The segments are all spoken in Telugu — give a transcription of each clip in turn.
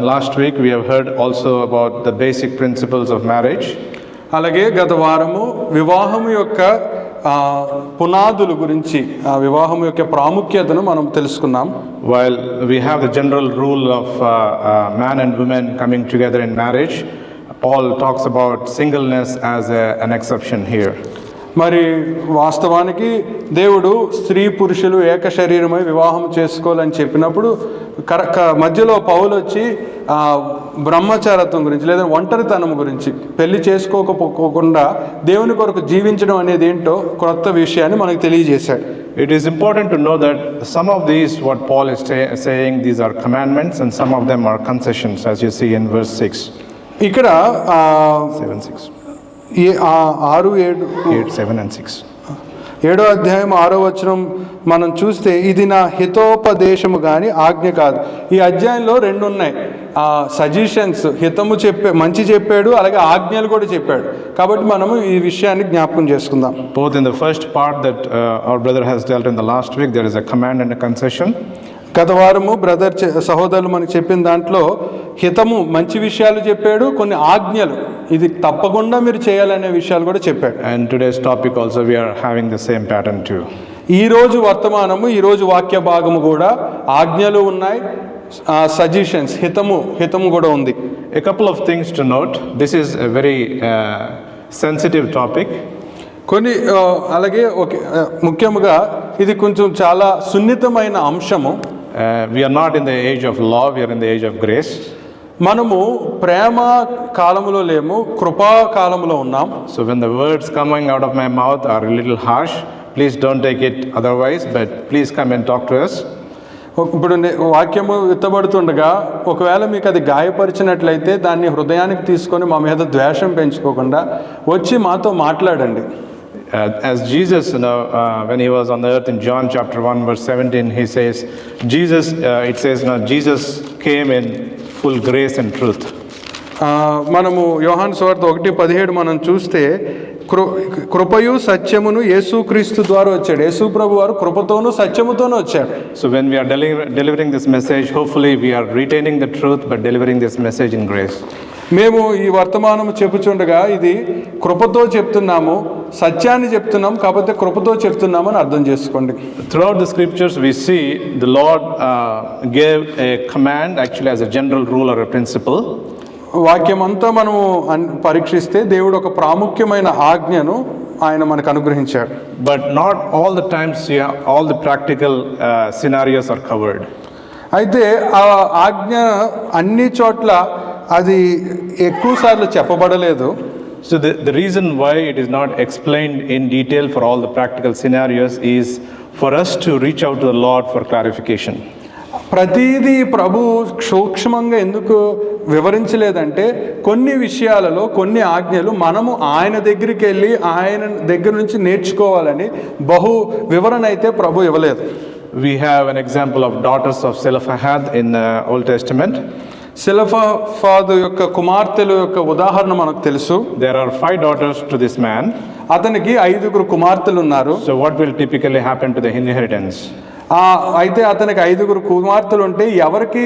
Last week we have heard also about the basic principles of marriage. అలాగే గత వారము వివాహం యొక్క పునాదుల గురించి వివాహం యొక్క ప్రాముఖ్యతను మనం తెలుసుకున్నాం. While we have the general rule of man and woman coming together in marriage, Paul talks about singleness as an exception here. మరి వాస్తవానికి దేవుడు స్త్రీ పురుషులు ఏక శరీరమై వివాహం చేసుకోవాలని చెప్పినప్పుడు మధ్యలో పౌలు వచ్చి బ్రహ్మచారత్వం గురించి లేదా ఒంటరితనం గురించి పెళ్లి చేసుకోకపోకుండా దేవుని కొరకు జీవించడం అనేది ఏంటో కొత్త విషయాన్ని మనకు తెలియజేశాడు. It is important to know that some of these what Paul is saying, these are commandments and some of them are concessions, as you see in verse 6. ఇక్కడ 7:6. 6, 7, 7 and 6. 7వ అధ్యాయం 6వ వచనం మనం చూస్తే ఇది నా హితోపదేశము కానీ ఆజ్ఞ కాదు. ఈ అధ్యాయంలో రెండు ఉన్నాయి, సజెషన్స్, హితము మంచి చెప్పాడు, అలాగే ఆజ్ఞలు కూడా చెప్పాడు. కాబట్టి మనము ఈ విషయాన్ని జ్ఞాపకం చేసుకుందాం. Both in the first part that our brother has dealt in the last week, there is a command and a concession. గత వారము సహోదరులు మనకు చెప్పిన దాంట్లో హితము మంచి విషయాలు చెప్పాడు, కొన్ని ఆజ్ఞలు ఇది తప్పకుండా మీరు చేయాలనే విషయాలు కూడా చెప్పాడు. And today's topic also we are having the same pattern too. ఈరోజు వర్తమానము, ఈరోజు వాక్య భాగము కూడా ఆజ్ఞలు ఉన్నాయి, సజెషన్స్, హితము కూడా ఉంది. A couple of things to note. This is a very sensitive topic. కొన్ని అలాగే ముఖ్యంగా ఇది కొంచెం చాలా సున్నితమైన అంశము. We are not in the age of law, we are in the age of grace. మనము ప్రేమ కాలములో లేము, కృపా కాలములో ఉన్నాం. So when the words coming out of my mouth are a little harsh, please don't take it otherwise, but please come and talk to us. ఇప్పుడు వాక్యము విత్తబడుతుండగా ఒకవేళ మీకు అది గాయపరిచినట్లయితే దాన్ని హృదయానికి తీసుకొని మా మీద ద్వేషం పెంచుకోకుండా వచ్చి మాతో మాట్లాడండి. As Jesus, when he was on the earth in John chapter 1 verse 17, he says, Jesus came in full grace and truth. మనము యోహాను సువార్త 1:17 మనం చూస్తే కృపయు సత్యమును యేసుక్రీస్తు ద్వారా వచ్చాడు. యేసు ప్రభు వారు కృపతోనూ సత్యముతోనూ వచ్చాడు. So when we are delivering this message, hopefully we are retaining the truth but delivering this message in grace. మేము ఈ వర్తమానము చెప్పుచుండగా ఇది కృపతో చెప్తున్నాము, సత్యాన్ని చెప్తున్నాం, కాకపోతే కృపతో చెప్తున్నాము అని అర్థం చేసుకోండి. Throughout the scriptures we see the Lord gave a command actually as a general rule or a principle. వాక్యం అంతా మనము పరీక్షిస్తే దేవుడు ఒక ప్రాముఖ్యమైన ఆజ్ఞను ఆయన మనకు అనుగ్రహించాడు. But not all the times all the practical scenarios are covered. అయితే ఆ ఆజ్ఞ అన్ని చోట్ల అది ఎక్కువ సార్లు చెప్పబడలేదు. So the reason why it is not explained in detail for all the practical scenarios is for us to reach out to the Lord for clarification. ప్రతిదీ ప్రభు సూక్ష్మంగా ఎందుకు వివరించలేదంటే కొన్ని విషయాలలో కొన్ని ఆజ్ఞలు మనము ఆయన దగ్గరికి వెళ్ళి ఆయన దగ్గర నుంచి నేర్చుకోవాలని బహు వివరణ అయితే ప్రభు ఇవ్వలేదు. We have an example of daughters of Zelophehad in the Old Testament. సెలెఫాదు యొక్క కుమార్తెల యొక్క ఉదాహరణ మనకు తెలుసు. There are 5 daughters to this man. అతనికి 5 కుమార్తెలు ఉన్నారు. So what will typically happen to the inheritance? అయితే అతనికి 5 కుమార్తెలు ఉంటే ఎవరికి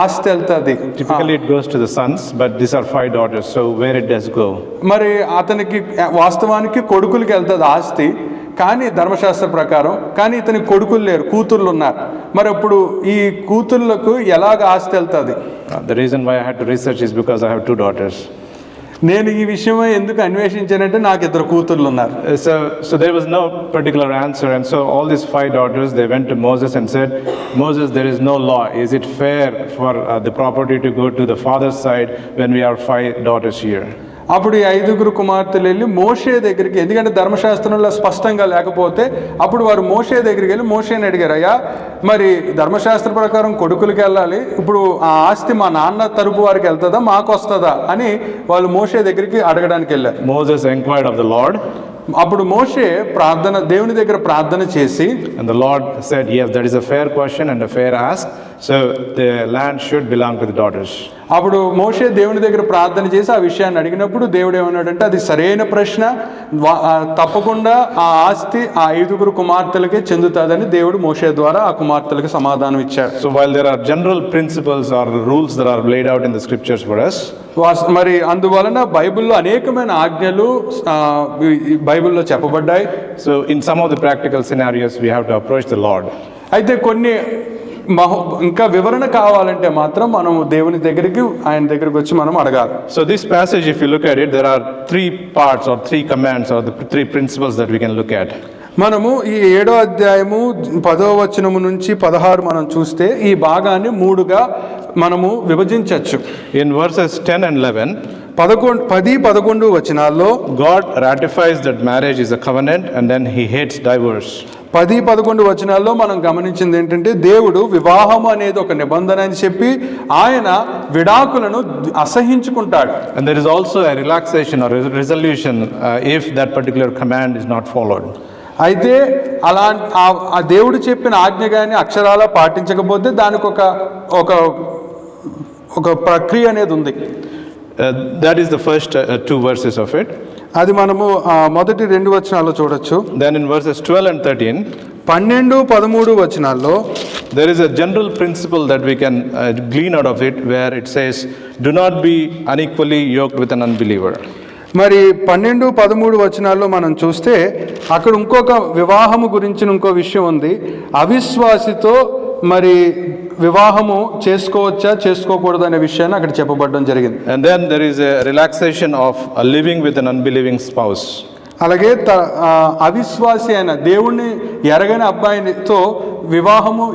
ఆస్తి వెళ్తుంది? Typically it goes to the sons, but these are 5 daughters, so where it does go? మరి అతనికి వాస్తవానికి కొడుకులకి వెళ్తుంది ఆస్తి, కానీ ధర్మశాస్త్ర ప్రకారం, కానీ ఇతనికి కొడుకులు లేరు, కూతుర్లు ఉన్నారు. మరి అప్పుడు ఈ కూతుర్లకు ఎలాగ ఆస్తి వెళ్తుంది? The reason why I had to research is because I have 2 daughters. నేను ఈ విషయమై ఎందుకు అన్వేషించానంటే నాకు 2 కూతుర్లు ఉన్నారు. So there was no particular answer, and so all these 5 daughters, they went to Moses and said, Moses, there is no law. Is it fair for the property to go to the father's side when we are 5 daughters here? అప్పుడు ఈ 5 కుమార్తెలు వెళ్ళి మోషే దగ్గరికి, ఎందుకంటే ధర్మశాస్త్రంలో స్పష్టంగా లేకపోతే అప్పుడు వారు మోషే దగ్గరికి వెళ్ళి మోషేని అడిగారు, అయ్యా మరి ధర్మశాస్త్ర ప్రకారం కొడుకులకి వెళ్ళాలి, ఇప్పుడు ఆ ఆస్తి మా నాన్న తరపు వారికి వెళ్తుందా మాకు వస్తుందా అని వాళ్ళు మోషే దగ్గరికి అడగడానికి వెళ్ళారు. Moses inquired of the Lord. అప్పుడు మోషే దేవుని దగ్గర ప్రార్థన చేసి, and the Lord said, yes, that is a fair question and a fair ask, so the land should belong to the daughters. అప్పుడు మోషే దేవుని దగ్గర ప్రార్థన చేసి ఆ విషయాన్ని అడిగినప్పుడు దేవుడు ఏమన్నాడంటే, అది సరైన ప్రశ్న, తప్పకుండా ఆ ఆస్తి ఆ 5 కుమార్తెలకే చెందుతుందని దేవుడు మోషే ద్వారా ఆ కుమార్తెలకు సమాధానం ఇచ్చాడు. So while there are general principles or rules that are laid out in the scriptures for us, మరి అందువలన బైబిల్లో అనేకమైన ఆజ్ఞలు బైబిల్లో చెప్పబడ్డాయి. so in some of the practical scenarios we have to approach the Lord. అయితే కొన్ని ఇంకా వివరణ కావాలంటే మాత్రం మనం దేవుని దగ్గరికి, ఆయన దగ్గరికి వచ్చి మనం అడగాలి. So this passage, if you look at it, there are 3 parts or 3 commands or the 3 principles that we can look at. మనము ఈ 7వ అధ్యాయము 10వ వచనము నుంచి 16 మనం చూస్తే ఈ భాగాన్ని 3గా మనము విభజించవచ్చు. In verses 10 and 11, 10-11 వచనాల్లో God ratifies that marriage is a covenant and then he hates divorce. 10-11 వచనాల్లో మనం గమనించింది ఏంటంటే, దేవుడు వివాహం అనేది ఒక నిబంధన అని చెప్పి ఆయన విడాకులను అసహించుకుంటాడు. And there is also a relaxation or resolution if that particular command is not followed. అయితే అలా ఆ దేవుడు చెప్పిన ఆజ్ఞ కానీ అక్షరాల పాటించకపోతే దానికి ఒక ప్రక్రియ అనేది ఉంది. That is the first 2 verses of it. అది మనము మొదటి 2 వచనాల్లో చూడొచ్చు. Then in verses 12 and 13, 12-13 వచనాల్లో there is a general principle that we can glean out of it, where it says, do not be unequally yoked with an unbeliever. మరి 12-13 వచనాల్లో మనం చూస్తే అక్కడ ఇంకొక వివాహము గురించి ఇంకో విషయం ఉంది. అవిశ్వాసితో మరి వివాహము చేసుకోవచ్చా చేసుకోకూడదు అనే విషయాన్ని అక్కడ చెప్పబడడం జరిగింది. And then there is a relaxation of living with an unbelieving spouse. అలాగే అవిశ్వాసి అయిన దేవుణ్ణి ఎరగని అబ్బాయితో వివాహము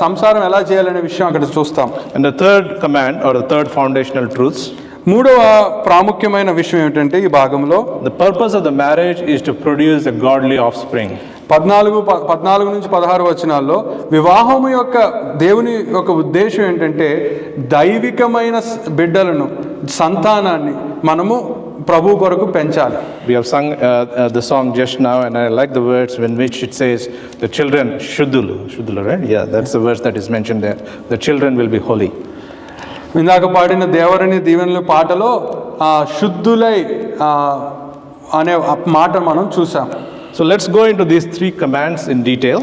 సంసారం ఎలా చేయాలనే విషయం అక్కడ చూస్తాం. And the third command or the third foundational truths, 3వ ప్రాముఖ్యమైన విషయం ఏమిటంటే ఈ భాగంలో, the purpose of the marriage is to produce a godly offspring. 14-16 వచనాల్లో వివాహం యొక్క దేవుని యొక్క ఉద్దేశం ఏంటంటే దైవికమైన బిడ్డలను, సంతానాన్ని మనము ప్రభు కొరకు పెంచాలి. We have sung the song just now, and I like the words in which it says the children shuddulu, right? Yeah, that's the verse that is mentioned there. The children will be holy. ఇందాక పాడిన దేవరని దీవెనల పాటలో శుద్ధులై అనే మాట మనం చూసాం. So let's go into these 3 commands in detail.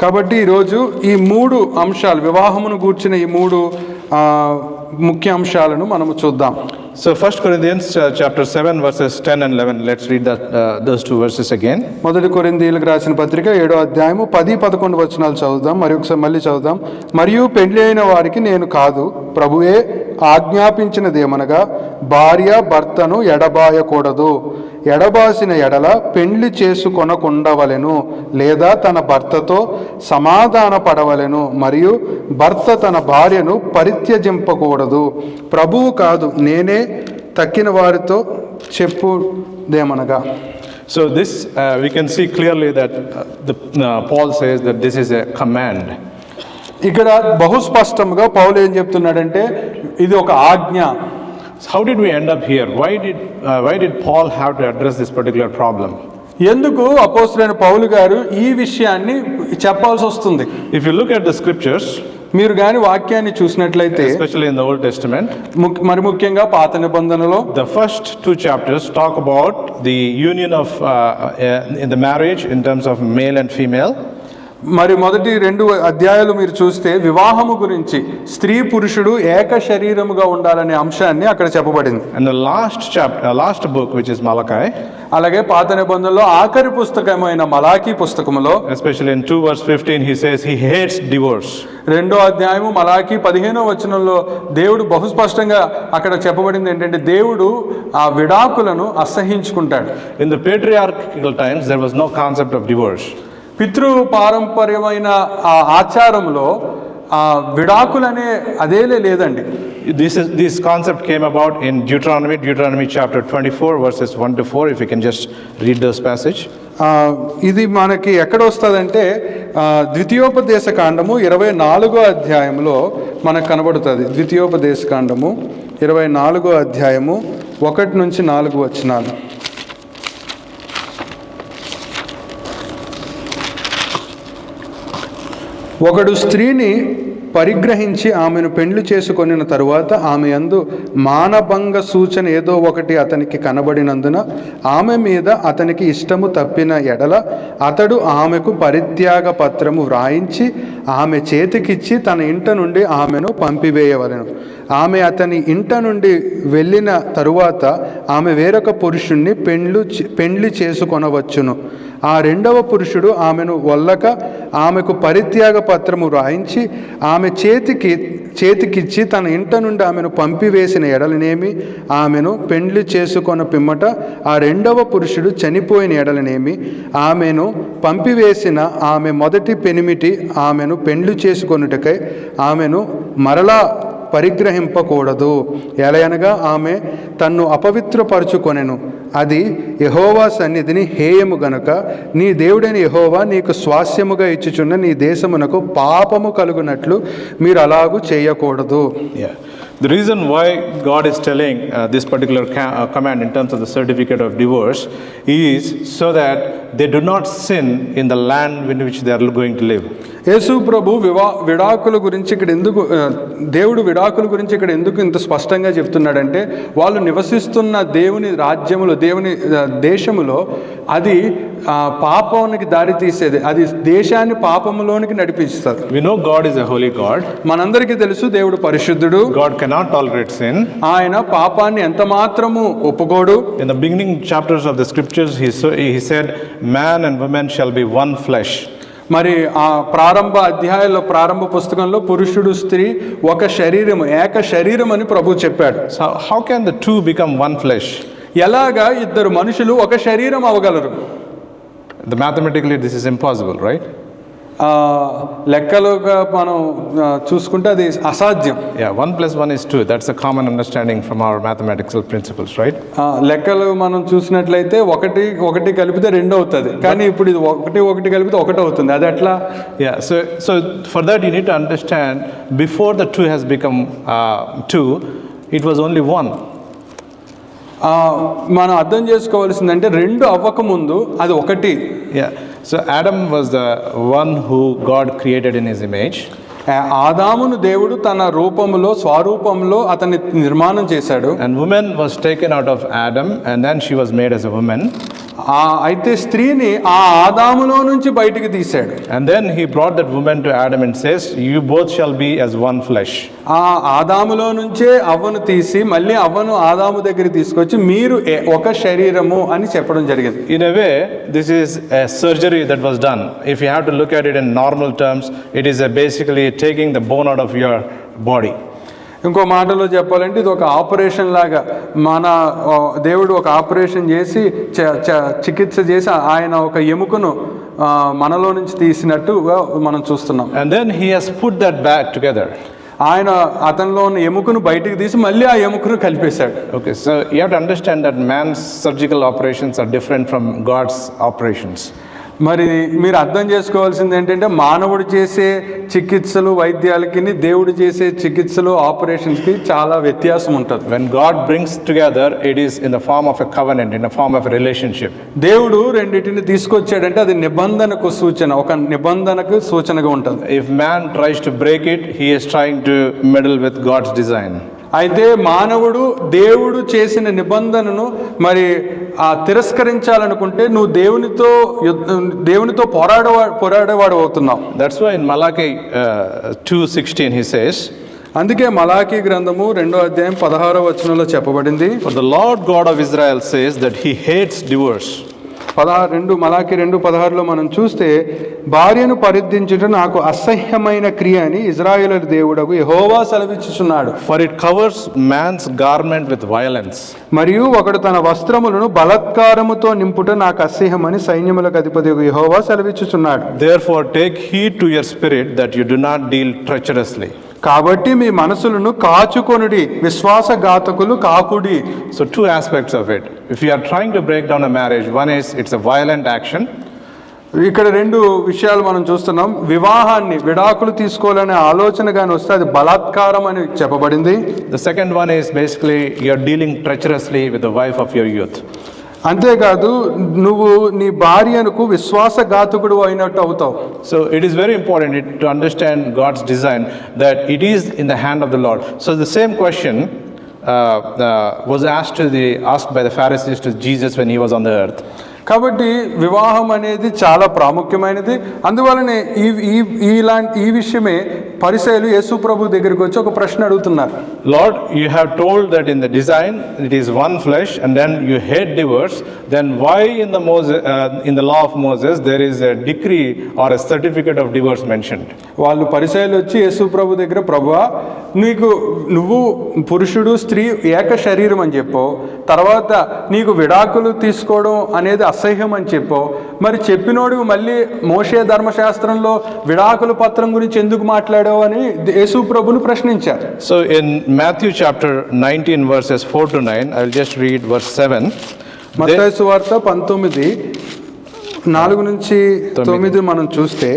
కాబట్టి ఈరోజు ఈ 3 అంశాలు, వివాహమును గూర్చిన ఈ 3 ముఖ్య అంశాలను మనము చూద్దాం. So 1 Corinthians chapter 7 verses 10 and 11. Let's read those 2 verses again. మొదటి కొరింథీయులకు రాసిన పత్రిక 7వ అధ్యాయము 10-11 వచనాలు చదువుదాం. మళ్ళీ చదువుదాం. మరియు పెండ్లి అయిన వారికి నేను కాదు, ప్రభువే ఆజ్ఞాపించినదేమనగా భార్య భర్తను ఎడబాయకూడదు, ఎడబాసిన ఎడల పెండ్లి చేసుకొనకుండవలెను, లేదా తన భర్తతో సమాధాన పడవలెను, మరియు భర్త తన భార్యను పరిత్యజింపకూడదు. ప్రభువు కాదు, నేనే తక్కిన వారితో చెప్పుదేమనగా. So this we can see clearly that Paul says that this is a command. ఇక్కడ బహుస్పష్టంగా పౌలు ఏం చెప్తున్నాడంటే ఇది ఒక ఆజ్ఞ. How did we end up here? Why did Paul have to address this particular problem? ఎందుకు అపోస్తలుడైన పౌలు గారు ఈ విషయాన్ని చెప్పాల్సి వస్తుంది? If you look at the scriptures, మీరు గాని వాక్యాన్ని చూసినట్లయితే, especially in the Old Testament, మరి ముఖ్యంగా పాత నిబంధనలో the first 2 chapters talk about the union of in the marriage in terms of male and female. మరి మొదటి 2 అధ్యాయాలు మీరు చూస్తే వివాహము గురించి, స్త్రీ పురుషుడు ఏక శరీరముగా ఉండాలనే అంశాన్ని అక్కడ చెప్పబడింది. And the last book, which is Malachi, అలాగే పాత నిబంధనలో ఆఖరి పుస్తకమైన Malachi పుస్తకములో, especially in 2 verse 15, he says he hates divorce. 2వ అధ్యాయము మలాకీ 15వ వచనంలో దేవుడు బహుస్పష్టంగా అక్కడ చెప్పబడింది ఏంటంటే దేవుడు ఆ విడాకులను అసహించుకుంటాడు. In the patriarchal times there was no concept of divorce. పితృ పారంపర్యమైన ఆ ఆచారంలో విడాకులనే అదేలే లేదండి. This concept came about in Deuteronomy chapter 24 verses 1-4. If you can just read this passage. ఇది మనకి ఎక్కడ వస్తుందంటే ద్వితీయోపదేశ కాండము 24వ అధ్యాయంలో మనకు కనబడుతుంది. ద్వితీయోపదేశ కాండము 24వ అధ్యాయము 1-4 వచనాలు. ఒకడు స్త్రీని పరిగ్రహించి ఆమెను పెండ్లి చేసుకొనిన తరువాత ఆమె యందు మానభంగ సూచన ఏదో ఒకటి అతనికి కనబడినందున ఆమె మీద అతనికి ఇష్టము తప్పిన ఎడల అతడు ఆమెకు పరిత్యాగ పత్రము వ్రాయించి ఆమె చేతికిచ్చి తన ఇంట నుండి ఆమెను పంపివేయవలెను. ఆమె అతని ఇంట నుండి వెళ్ళిన తరువాత ఆమె వేరొక పురుషుణ్ణి పెండ్లి చేసుకొనవచ్చును. ఆ రెండవ పురుషుడు ఆమెను వల్లక ఆమెకు పరిత్యాగ పత్రము వ్రాయించి ఆమె చేతికిచ్చి తన ఇంట నుండి ఆమెను పంపివేసిన ఎడలనేమి, ఆమెను పెండ్లి చేసుకొన పిమ్మట ఆ రెండవ పురుషుడు చనిపోయిన ఎడలనేమి, ఆమెను పంపివేసిన ఆమె మొదటి పెనిమిటి ఆమెను పెండ్లి చేసుకొనుటకై ఆమెను మరలా పరిగ్రహింపకూడదు. ఎలయనగా ఆమె తన్ను అపవిత్రపరచుకొనెను, అది యెహోవా సన్నిధిని హేయము గనుక నీ దేవుడైన యెహోవా నీకు స్వాస్యముగా ఇచ్చుచున్న నీ దేశమునకు పాపము కలుగునట్లు మీరు అలాగూ చేయకూడదు. The reason why God is telling this particular command in terms of the certificate of divorce is so that they do not sin in the land in which they are going to live. యేసు ప్రభు విడాకుల గురించి ఇక్కడ ఎందుకు, దేవుడు విడాకుల గురించి ఇక్కడ ఎందుకు ఇంత స్పష్టంగా చెప్తున్నాడంటే, వాళ్ళు నివసిస్తున్న దేవుని రాజ్యములో, దేవుని దేశములో అది పాపానికి దారి తీసేది, అది దేశాన్ని పాపములోనికి నడిపిస్తారు. We know God is a holy God. మనందరికీ తెలుసు దేవుడు పరిశుద్ధుడు. God cannot tolerate sin. ఆయన పాపాన్ని ఎంత మాత్రము ఒప్పుకోడు. In the beginning chapters of the scriptures he said man and woman shall be one flesh. మరి ఆ ప్రారంభ పుస్తకంలో పురుషుడు స్త్రీ ఒక శరీరం, ఏక శరీరం అని ప్రభు చెప్పాడు. So how can the two become one flesh? ఎలాగా ఇద్దరు మనుషులు ఒక శరీరం అవ్వగలరు? Mathematically this is impossible, right? లెక్కలుగా మనం చూసుకుంటే అది అసాధ్యం. Yeah, 1 + 1 is 2. That's a common understanding from our mathematical principles, right? లెక్కలు మనం చూసినట్లయితే ఒకటి కలిపితే 2 అవుతుంది, కానీ ఇప్పుడు ఇది ఒకటి కలిపితే 1 అవుతుంది. అది ఎట్లా? Yeah, so for that you need to understand, before the 2 has become 2, it was only 1. మనం అర్థం చేసుకోవాల్సిందంటే 2 అవ్వక ముందు అది 1. Yeah, so Adam was the one who God created in his image. ఆదామును దేవుడు తన రూపంలో, స్వరూపంలో అతన్ని నిర్మాణం చేశాడు. And woman was taken out of Adam and then she was made as a woman. అయితే స్త్రీని ఆ ఆదాములో నుంచి బయటికి తీశాడు. And then he brought that woman to Adam and says, you both shall be as one flesh. ఆ ఆదాములో నుంచే అవ్వను తీసి మళ్ళీ అవ్వను ఆదాము దగ్గరికి తీసుకొచ్చి మీరు ఒక శరీరము అని చెప్పడం జరిగింది. In a way, this is a surgery that was done. If you have to look at it in normal terms, it is basically taking the bone out of your body. ఇంకో మాటలో చెప్పాలంటే ఇది ఒక ఆపరేషన్ లాగా, మన దేవుడు ఒక ఆపరేషన్ చేసి చికిత్స చేసి ఆయన ఒక ఎముకను మనలో నుంచి తీసినట్టుగా మనం చూస్తున్నాం. And then he has put that back together. ఆయన అతనిలో ఉన్న ఎముకను బయటికి తీసి మళ్ళీ ఆ ఎముకను కలిపేశాడు. Okay, so you have to understand that man's surgical operations are different from God's operations. మరి మీరు అర్థం చేసుకోవాల్సింది ఏంటంటే, మానవుడు చేసే చికిత్సలు వైద్యాలకి దేవుడు చేసే చికిత్సలు ఆపరేషన్స్కి చాలా వ్యత్యాసం ఉంటుంది. When God brings together, it is in the form of a covenant, in the form of a relationship. దేవుడు రెండింటిని తీసుకొచ్చాడంటే అది నిబంధనకు సూచన, ఒక నిబంధనకు సూచనగా ఉంటుంది. If man tries to break it, he is trying to meddle with God's design. అయితే మానవుడు దేవుడు చేసిన నిబంధనను మరి తిరస్కరించాలనుకుంటే నువ్వు దేవునితో పోరాడేవాడు అవుతున్నావు. That's why in Malachi 2:16 he says, అందుకే మలాకీ గ్రంథము 2వ అధ్యాయం 16వ వచనంలో చెప్పబడింది, for the Lord God of Israel says that he hates divorce. Malachi 2:16లో మనం చూస్తే, భార్యను పరిత్యజించుట నాకు అసహ్యమైన క్రియ అని ఇశ్రాయేలు దేవుడగు యెహోవా సెలవిచ్చుచున్నాడు. For it covers man's garment with violence. మరియు ఒకడు తన వస్త్రములను బలాత్కారముతో నింపుట నాకు అసహ్యమని సైన్యములకు అధిపతియగు యెహోవా సెలవిచ్చుచున్నాడు. Therefore take heed to your spirit that you do not deal treacherously. కాబట్టి మీ మనసులను కాచుకొనుడి, విశ్వాసఘాతకులు కాకుడి. So 2 aspects of it. If you are trying to break down a marriage, one is it's a violent action. ఇక్కడ 2 విషయాలు మనం చూస్తున్నాం. వివాహాన్ని విడాకులు తీసుకోవాలనే ఆలోచన కానీ వస్తే అది బలాత్కారం అని చెప్పబడింది. The second one is basically you're dealing treacherously with the wife of your youth. అంతేకాదు నువ్వు నీ భార్యకు విశ్వాసఘాతకుడు అయినట్టు అవుతావు. So it is very important to understand God's design, that it is in the hand of the Lord. So the same question was asked by the Pharisees to Jesus when he was on the earth. కాబట్టి వివాహం అనేది చాలా ప్రాముఖ్యమైనది. అందువలనే ఈ విషయమే పరిసయ్యులు యేసు ప్రభు దగ్గరికి వచ్చి ఒక ప్రశ్న అడుగుతున్నారు. Lord, you have told that in the design it is one flesh, and then you hate divorce. Then why in the law of Moses there is a decree or a certificate of divorce mentioned? వాళ్ళు పరిసయ్యులు వచ్చి యేసు ప్రభు దగ్గర, ప్రభువా నువ్వు పురుషుడు స్త్రీ ఏక శరీరం అని చెప్పో, తర్వాత నీకు విడాకులు తీసుకోవడం అనేది అసహ్యం అని చెప్పో, మరి చెప్పినోడు మళ్ళీ మోషే ధర్మశాస్త్రంలో విడాకుల పత్రం గురించి ఎందుకు మాట్లాడావు అని యేసు ప్రభుని ప్రశ్నించారు. So in Matthew chapter 19 verses 4 to 9, I will just read verse 7. మత్తయి సువార్త 19:4-9 మనం చూస్తే,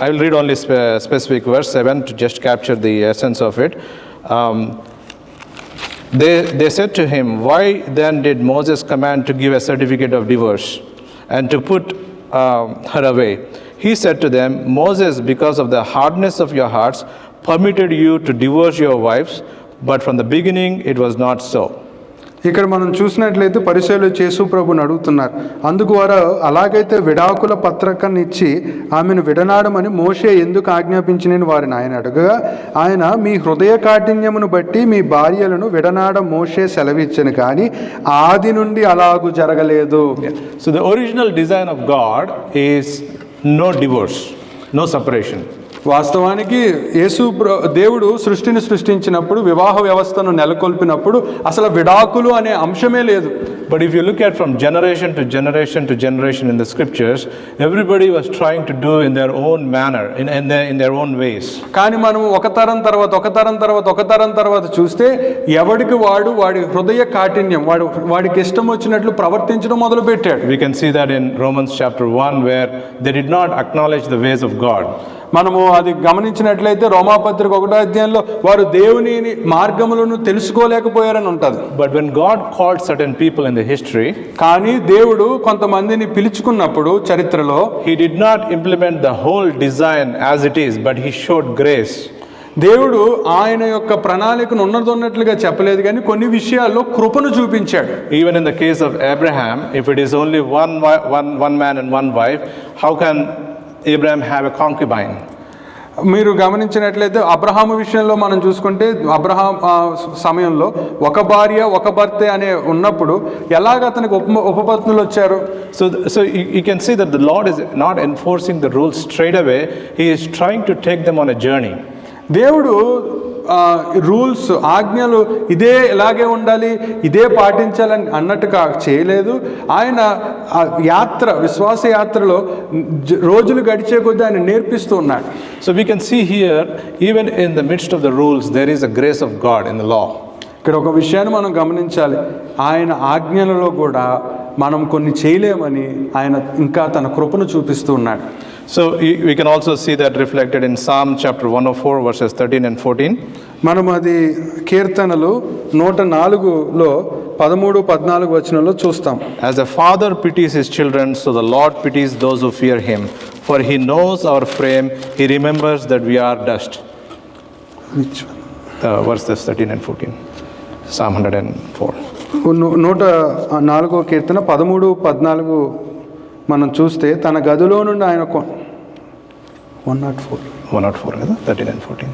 I will read only specific verse 7 to just capture the essence of it. They said to him, why then did Moses command to give a certificate of divorce and to put her away? He said to them, Moses, because of the hardness of your hearts, permitted you to divorce your wives, but from the beginning it was not so. ఇక్కడ మనం చూసినట్లయితే పరిసయ్యులు యేసు ప్రభుని అడుగుతున్నారు. అందుకు వారు, అలాగైతే విడాకుల పత్రికను ఇచ్చి ఆమెను విడనాడమని మోషే ఎందుకు ఆజ్ఞాపించినని వారిని ఆయన అడగగా, ఆయన మీ హృదయ కాఠిన్యమును బట్టి మీ భార్యలను విడనాడ మోషే సెలవిచ్చను, కానీ ఆది నుండి అలాగూ జరగలేదు. So the original design of God is no divorce, no separation. వాస్తవానికి దేవుడు సృష్టిని సృష్టించినప్పుడు, వివాహ వ్యవస్థను నెలకొల్పినప్పుడు అసలు విడాకులు అనే అంశమే లేదు. But if you look at from generation to generation to generation in the scriptures, everybody was trying to do in their own manner, in their own ways. కానీ మనం ఒక తరం తర్వాత చూస్తే ఎవడికి వాడి హృదయ కాఠిన్యం, వాడికి ఇష్టం వచ్చినట్లు ప్రవర్తించడం మొదలు పెట్టాడు. We can see that in Romans chapter 1, where they did not acknowledge the ways of God. మనము అది గమనించినట్లయితే రోమాపత్రిక 1వ అధ్యాయంలో వారు దేవుని మార్గములను తెలుసుకోలేకపోయారని ఉంటుంది. But when God called certain people in the history, కానీ దేవుడు కొంతమందిని పిలుచుకున్నప్పుడు చరిత్రలో, he did not implement the whole design as it is, but he showed grace. దేవుడు ఆయన యొక్క ప్రణాళికను ఉన్నట్లుగా చెప్పలేదు, కానీ కొన్ని విషయాల్లో కృపను చూపించాడు. Even in the case of Abraham, if it is only one man and one wife, how can Abraham have a concubine? మీరు గమనించినట్లయితే అబ్రహాము విషయంలో మనం చూసుకుంటే, అబ్రహాం సమయంలో ఒక భార్య ఒక భర్త అనే ఉన్నప్పుడు ఎలాగ అతనికి ఉపపత్నులు వచ్చారు? So you can see that the Lord is not enforcing the rules straight away. He is trying to take them on a journey. దేవుడు రూల్స్, ఆజ్ఞలు ఇలాగే ఉండాలి, ఇదే పాటించాలని అన్నట్టుగా చేయలేదు. ఆయన విశ్వాస యాత్రలో రోజులు గడిచే కొద్దీ ఆయన నేర్పిస్తూ ఉన్నాడు. So we can see here, even in the midst of the rules, there is a grace of God in the law. ఇక్కడ ఒక విషయాన్ని మనం గమనించాలి. ఆయన ఆజ్ఞలలో కూడా మనం కొన్ని చేయలేమని ఆయన ఇంకా తన కృపను చూపిస్తూ ఉన్నాడు. So we can also see that reflected in Psalm chapter 104 verses 13 and 14. మనం అది కీర్తనలు 104లో 13-14 వచనంలో చూస్తాం. As a father pities his children, so the Lord pities those who fear him. For he knows our frame, he remembers that we are dust. Which one? Verses 13 and 14. Psalm 104. 104వ కీర్తన 13-14 మనం చూస్తే, తన గదిలో నుండి ఆయన 104 కదా, 13 and 14.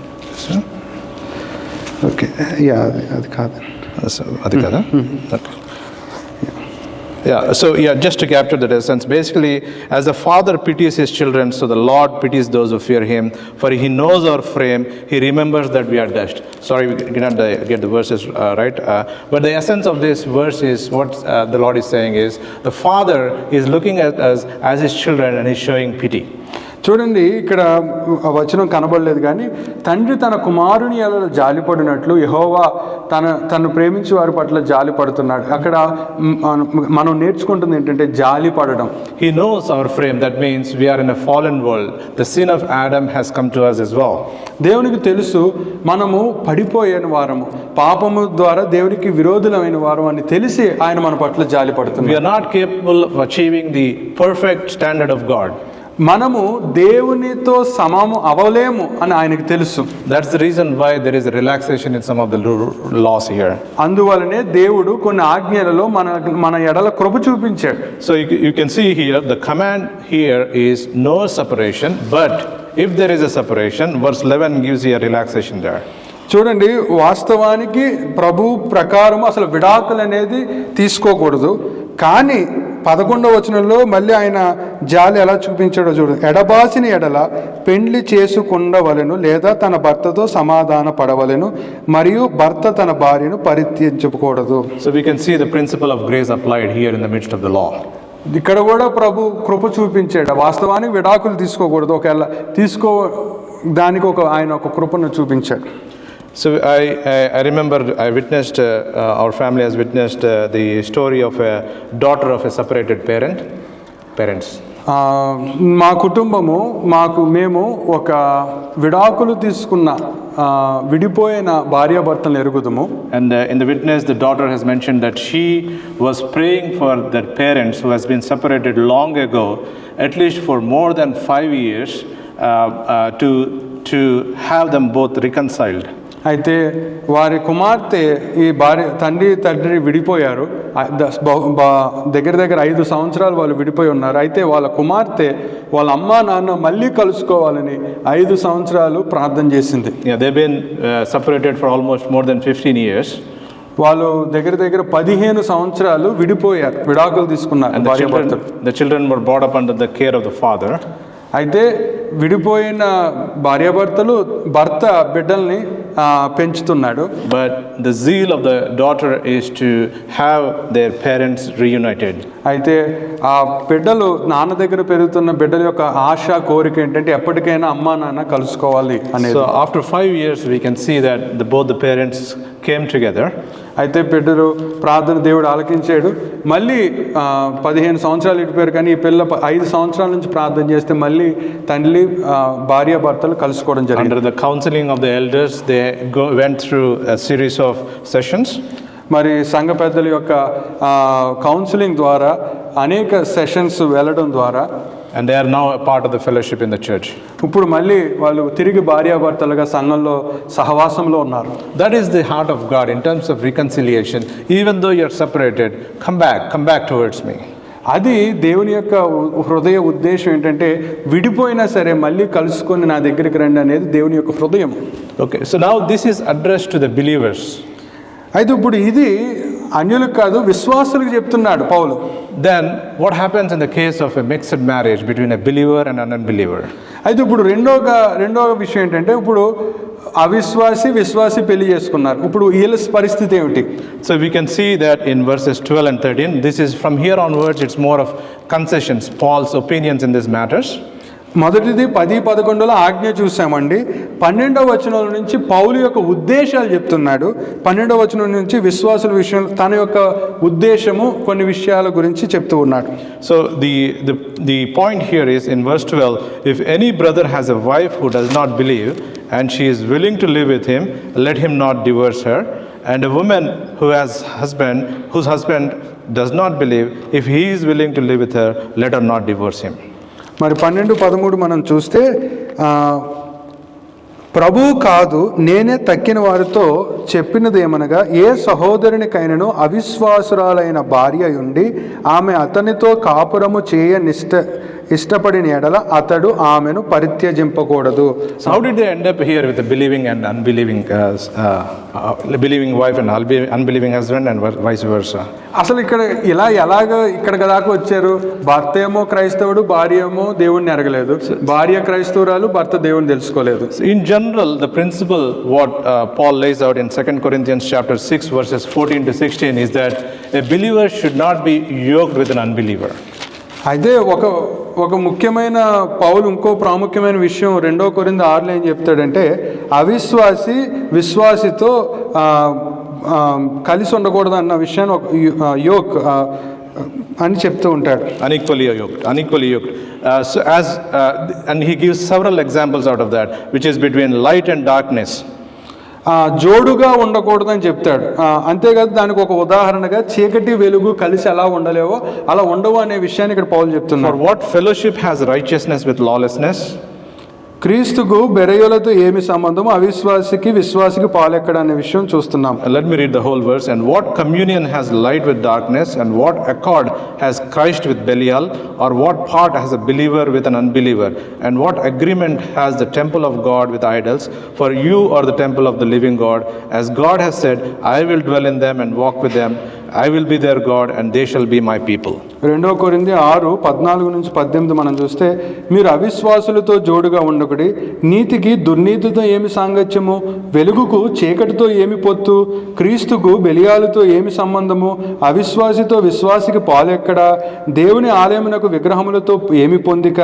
ఓకే, అది కాదు, అది కదా. So just to capture that essence, basically, as the father pities his children, so the Lord pities those who fear him. For he knows our frame, he remembers that we are dust. Sorry, we cannot get the verses right. But the essence of this verse is what the Lord is saying is, the father is looking at us as his children and is showing pity. చూడండి, ఇక్కడ ఆ వచనం కనబడలేదు కానీ తండ్రి తన కుమారుని ఎడల జాలిపడినట్లు యెహోవా తను ప్రేమించి వారి పట్ల జాలి పడుతున్నాడు. అక్కడ మనం నేర్చుకుంటుంది ఏంటంటే జాలి పడడం. He knows our frame. That means we are in a fallen world. The sin of Adam has come to us as well. దేవునికి తెలుసు మనము పడిపోయిన వారము, పాపము ద్వారా దేవునికి విరోధులమైన వారు అని తెలిసి ఆయన మన పట్ల జాలి We పడుతున్నాడు. are not capable of achieving the perfect standard of God. మనము దేవునితో సమము అవలేము అని ఆయనకు తెలుసు. That's the reason why there is a relaxation in some of the laws here. అందువలనే దేవుడు కొన్ని ఆజ్ఞలలో మన ఎడల కృప చూపించాడు. So you can see here, the command here is no separation, but if there is a separation, verse 11 gives you a relaxation there. చూడండి, వాస్తవానికి ప్రభు ప్రకారం అసలు విడాకులు అనేది తీసుకోకూడదు. కానీ 11వ వచనంలో మళ్ళీ ఆయన జాలి ఎలా చూపించాడో చూడండి. ఎడబాసిన ఎడల పెండ్లి చేసుకుండవలెను, లేదా తన భర్తతో సమాధాన పడవలెను, మరియు భర్త తన భార్యను పరిత్యజించకూడదు. So we can see the principle of grace applied here in the midst of the law. ఇక్కడ కూడా ప్రభు కృప చూపించాడు. వాస్తవానికి విడాకులు తీసుకోకూడదు, ఒకవేళ దానికి ఆయన ఒక కృపను చూపించాడు. So I remember I witnessed, our family has witnessed the story of a daughter of a separated parents. మా కుటుంబము మేము ఒక విడాకులు తీసుకున్న విడిపోయిన భార్యాభర్తలను ఎరుగుదము. And in the witness, the daughter has mentioned that she was praying for their parents who has been separated long ago, at least for more than 5 years, to have them both reconciled. అయితే వారి కుమార్తె ఈ తండ్రి విడిపోయారు. దగ్గర 5 సంవత్సరాలు వాళ్ళు విడిపోయి ఉన్నారు. అయితే వాళ్ళ కుమార్తె వాళ్ళ అమ్మా నాన్న మళ్ళీ కలుసుకోవాలని 5 సంవత్సరాలు ప్రార్థన చేసింది. They've been separated for almost more than 15 years. వాళ్ళు దగ్గర 15 సంవత్సరాలు విడాకులు తీసుకున్నారు. The children were brought up under the care of the father. అయితే విడిపోయిన భార్యాభర్తలు భర్త బిడ్డల్ని పెంచుతున్నాడు. But the zeal of the daughter is to have their parents reunited. అయితే ఆ బిడ్డలు నాన్న దగ్గర పెరుగుతున్న బిడ్డల యొక్క ఆశ కోరిక ఏంటంటే ఎప్పటికైనా అమ్మా నాన్న కలుసుకోవాలి అనేది. So after 5 years we can see that both the parents came together. అయితే బిడ్డలు ప్రార్థన దేవుడు ఆలకించాడు. మళ్ళీ 15 సంవత్సరాలు ఇటుపోయారు, కానీ ఈ పిల్ల 5 సంవత్సరాల నుంచి ప్రార్థన చేస్తే మళ్ళీ తండ్రి భార్యాభర్తలు కలుసుకోవడం జరిగింది. Under the counseling of the elders, they went through a series of sessions. మరి సంఘ పెద్దల యొక్క కౌన్సిలింగ్ ద్వారా అనేక సెషన్స్ వెళ్ళడం ద్వారా and they are now a part of the fellowship in the church. ఇప్పుడు మళ్ళీ వాళ్ళు తిరిగి భార్యాభర్తలుగా సంఘంలో సహవాసంలో ఉన్నారు. That is the heart of God in terms of reconciliation. Even though you are separated, come back towards me. అది దేవుని యొక్క హృదయ ఉద్దేశం ఏంటంటే విడిపోయినా సరే మళ్ళీ కలుసుకొని నా దగ్గరికి రండి అనేది దేవుని యొక్క హృదయం. Okay, so now this is addressed to the believers. అయితే ఇప్పుడు ఇది అన్యులకు కాదు, విశ్వాసులకు చెప్తున్నాడు పౌలు. Then what happens in the case of a mixed marriage between a believer and an unbeliever? అయితే ఇప్పుడు రెండో విషయం ఏంటంటే ఇప్పుడు విశ్వాసి పెళ్లి చేసుకున్నారు. ఇప్పుడు వీళ్ళ పరిస్థితి ఏమిటి? So we can see that in verses 12 and 13. This is from here onwards, it's more of concessions, Paul's opinions in these matters. మొదటిది 10-11 ఆజ్ఞ చూసామండి. 12వ వచనం నుంచి పౌలు యొక్క ఉద్దేశాలు చెప్తున్నాడు. 12వ వచనం నుంచి విశ్వాసుల విషయం తన యొక్క ఉద్దేశము కొన్ని విషయాల గురించి చెప్తూ ఉన్నాడు. So the point here is in verse 12, if any brother has a wife who does not believe and she is willing to live with him, let him not divorce her. And a woman whose husband does not believe, if he is willing to live with her, let her not divorce him. మరి 12-13 మనం చూస్తే ప్రభువు కాదు నేనే తక్కిన వారితో చెప్పినది ఏమనగా, ఏ సహోదరునికైనను అవిశ్వాసురాలైన భార్య ఉండి ఆమె అతనితో కాపురము ఇష్టపడిన ఎడల అతడు ఆమెను పరిత్యజింపకూడదు. So how did they end up here with a believing and unbelieving believing wife and unbelieving husband and vice versa? అసలు ఇక్కడ దాకా వచ్చారు. భర్త ఏమో క్రైస్తవుడు, భార్య ఏమో దేవుణ్ణి ఎరగలేదు. భార్య క్రైస్తవురాలు, భర్త దేవుని తెలుసుకోలేదు. In general, the principle what Paul lays out in 2 Corinthians chapter 6 verses 14 to 16 is that a believer should not be yoked with an unbeliever. అయితే ఒక ముఖ్యమైన పౌలు ఇంకో ప్రాముఖ్యమైన విషయం 2 కొరింథీ 6లో ఏం చెప్తాడంటే అవిశ్వాసి విశ్వాసితో కలిసి ఉండకూడదు అన్న విషయాన్ని ఒక యోక్ అని చెప్తూ ఉంటాడు. Unequally yoked. And he gives several examples out of that, which is between light and darkness. జోడుగా ఉండకూడదని చెప్తాడు. అంతేకాదు దానికి ఒక ఉదాహరణగా చీకటి వెలుగు కలిసి ఎలా ఉండలేవో అలా ఉండవు అనే విషయాన్ని ఇక్కడ పౌలు చెప్తున్నారు. For what fellowship has righteousness with lawlessness? క్రీస్తుకు బెరయులతో ఏమి సంబంధము, అవిశ్వాసికి విశ్వాసికి పాలెక్కడ అనే విషయం చూస్తున్నాం. Let me read the whole verse. And what communion has light with darkness, and what accord has Christ with Belial, or what part has a believer with an unbeliever, and what agreement has the temple of God with idols? For you are the temple of the living God, as God has said, I will dwell in them and walk with them. I will be their God and they shall be my people. 2 కొరింథీ 6:14-18 మనం చూస్తే, మీరు అవిశ్వాసులతో జోడుగా ఉండకుడి, నీతికి దుర్నీతితో ఏమి సాంగత్యము, వెలుగుకు చీకటితో ఏమి పొత్తు, క్రీస్తుకు బెలియాలతో ఏమి సంబంధము, అవిశ్వాసితో విశ్వాసికి పాలెక్కడా, దేవుని ఆలయమునకు విగ్రహములతో ఏమి పొందిక,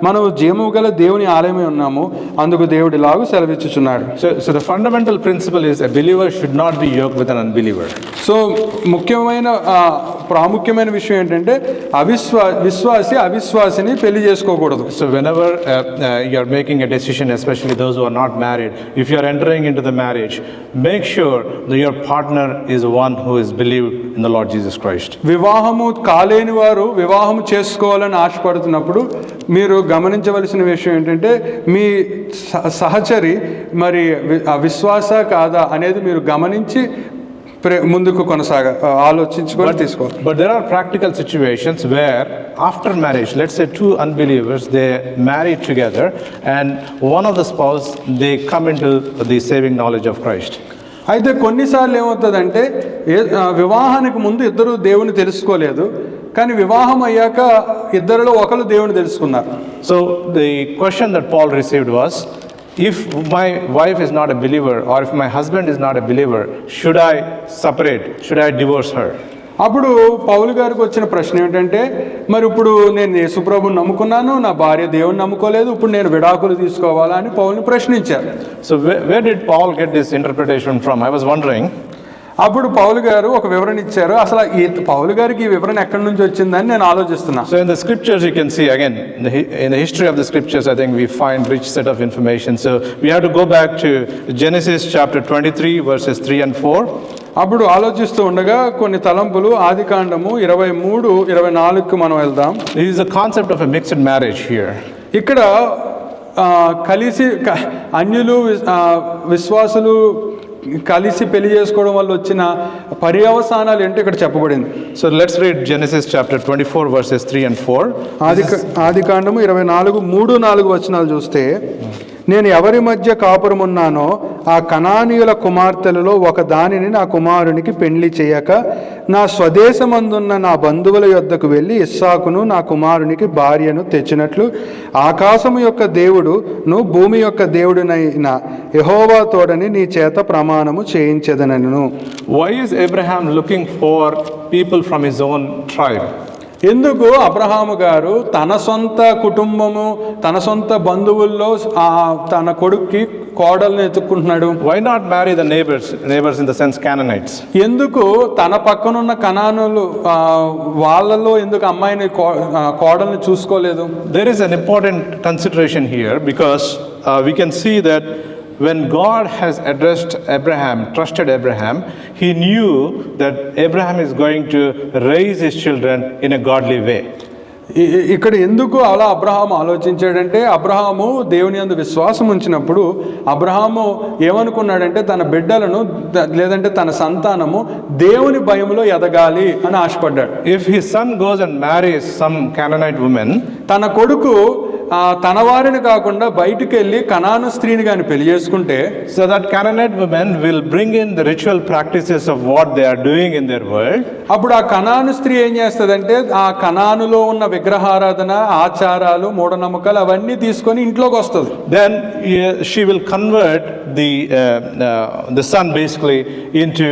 మనము జీవము గల దేవుని ఆలయమై ఉన్నాము, అందుకు దేవుడు ఇలాగూ సెలవిచ్చుచున్నాడు. So the fundamental principle is a believer should not be yoked with an unbeliever. So ప్రాముఖ్యమైన విషయం ఏంటంటే విశ్వాసి అవిశ్వాసిని పెళ్లి చేసుకోకూడదు. So whenever you are making a decision, especially those who are not married, if you are entering into the marriage, make sure that your partner is one who is believed in the Lord Jesus Christ. వివాహము కాలేని వారు వివాహం చేసుకోవాలని ఆశపడుతున్నప్పుడు మీరు గమనించవలసిన విషయం ఏంటంటే మీ సహచరి మరి విశ్వాస కాదా అనేది మీరు గమనించి ముందుకు ఆలోచించుకొని తీసుకోవాలి. But there are practical situations where after marriage, let's say 2 unbelievers, they marry together and one of the spouse, they come into the saving knowledge of Christ. అయితే కొన్నిసార్లు ఏమవుతుందంటే వివాహానికి ముందు ఇద్దరు దేవుని తెలుసుకోలేదు, కానీ వివాహం అయ్యాక ఇద్దరిలో ఒకరు దేవుని తెలుసుకున్నారు. So the question that Paul received was, if my wife is not a believer or if my husband is not a believer, should I separate? Should I divorce her? అప్పుడు పౌలు గారికి వచ్చిన ప్రశ్న ఏంటంటే, మరి ఇప్పుడు నేను యేసుప్రభుని నమ్ముకున్నాను, నా భార్య దేవుని నమ్ముకోలేదు, ఇప్పుడు నేను విడాకులు తీసుకోవాలా అని పౌలుని ప్రశ్నించారు. So where did Paul get this interpretation from? I was wondering. అప్పుడు పౌలు గారు ఒక వివరణ ఇచ్చారు. అసలు ఈ పౌలు గారికి ఈ వివరణ ఎక్కడి నుంచి వచ్చిందని నేను ఆలోచిస్తున్నా. So in the scriptures you can see again in the history of the scriptures, I think we find rich set of information. So we have to go back to Genesis chapter 23 verses 3 and 4. అప్పుడు ఆలోచిస్తూ ఉండగా కొన్ని తలంపులు ఆదికాండము 23-24కు మనం వెళ్దాం. This is a concept of a mixed marriage here. ఇక్కడ కలిసి అన్యులు విశ్వాసులు కలిసి పెళ్లి చేసుకోవడం వల్ల వచ్చిన పర్యవసానాలు ఏంటో ఇక్కడ చెప్పబడింది. So let's read Genesis chapter 24 verses 3 and 4. ఆదికాండము 24 వచనాలు చూస్తే, నేను ఎవరి మధ్య కాపురమున్నానో ఆ కనానీయుల కుమార్తెలలో ఒక దానిని నా కుమారునికి పెండ్లి చేయక నా స్వదేశమందున్న నా బంధువుల యొద్దకు వెళ్ళి ఇస్సాకును నా కుమారునికి భార్యను తెచ్చినట్లు ఆకాశము యొక్క దేవుడును భూమి యొక్క దేవుడునైన యెహోవా తోడని నీ చేత ప్రమాణము చేయించెదనను. Why is Abraham looking for people from his own tribe? ఎందుకు అబ్రహాము గారు తన సొంత కుటుంబము తన సొంత బంధువుల్లో తన కొడుక్కి కోడల్ని ఎత్తుక్కుంటున్నాడు? Why not marry the neighbors in the sense Canaanites? ఎందుకు తన పక్కనున్న కనానులు వాళ్ళలో ఎందుకు అమ్మాయిని కోడల్ని చూసుకోలేదు? There is an important consideration here because we can see that when God has addressed Abraham, trusted Abraham, he knew that Abraham is going to raise his children in a godly way. ఇక్కడ ఎందుకు అలా అబ్రహాము ఆలోచించాడంటే, అబ్రహాము దేవుని యందు విశ్వాసం ఉంచినప్పుడు అబ్రహాము ఏమనుకున్నాడంటే తన బిడ్డలను లేదంటే తన సంతానము దేవుని భయములో ఎదగాలి అని ఆశపడ్డాడు. If his son goes and marries some Canaanite woman, తన కొడుకు తన వారిని కాకుండా బయటికి వెళ్ళి కనాను స్త్రీని కానీ పెళ్లి చేసుకుంటే, so that Canaanite women will bring in the ritual practices of what they are doing in their world. అప్పుడు ఆ కనాను స్త్రీ ఏం చేస్తుందంటే ఆ కనానులో ఉన్న విగ్రహారాధన, ఆచారాలు, మూఢనమ్మకాలు అవన్నీ తీసుకొని ఇంట్లోకి వస్తుంది. Then she will convert the son basically into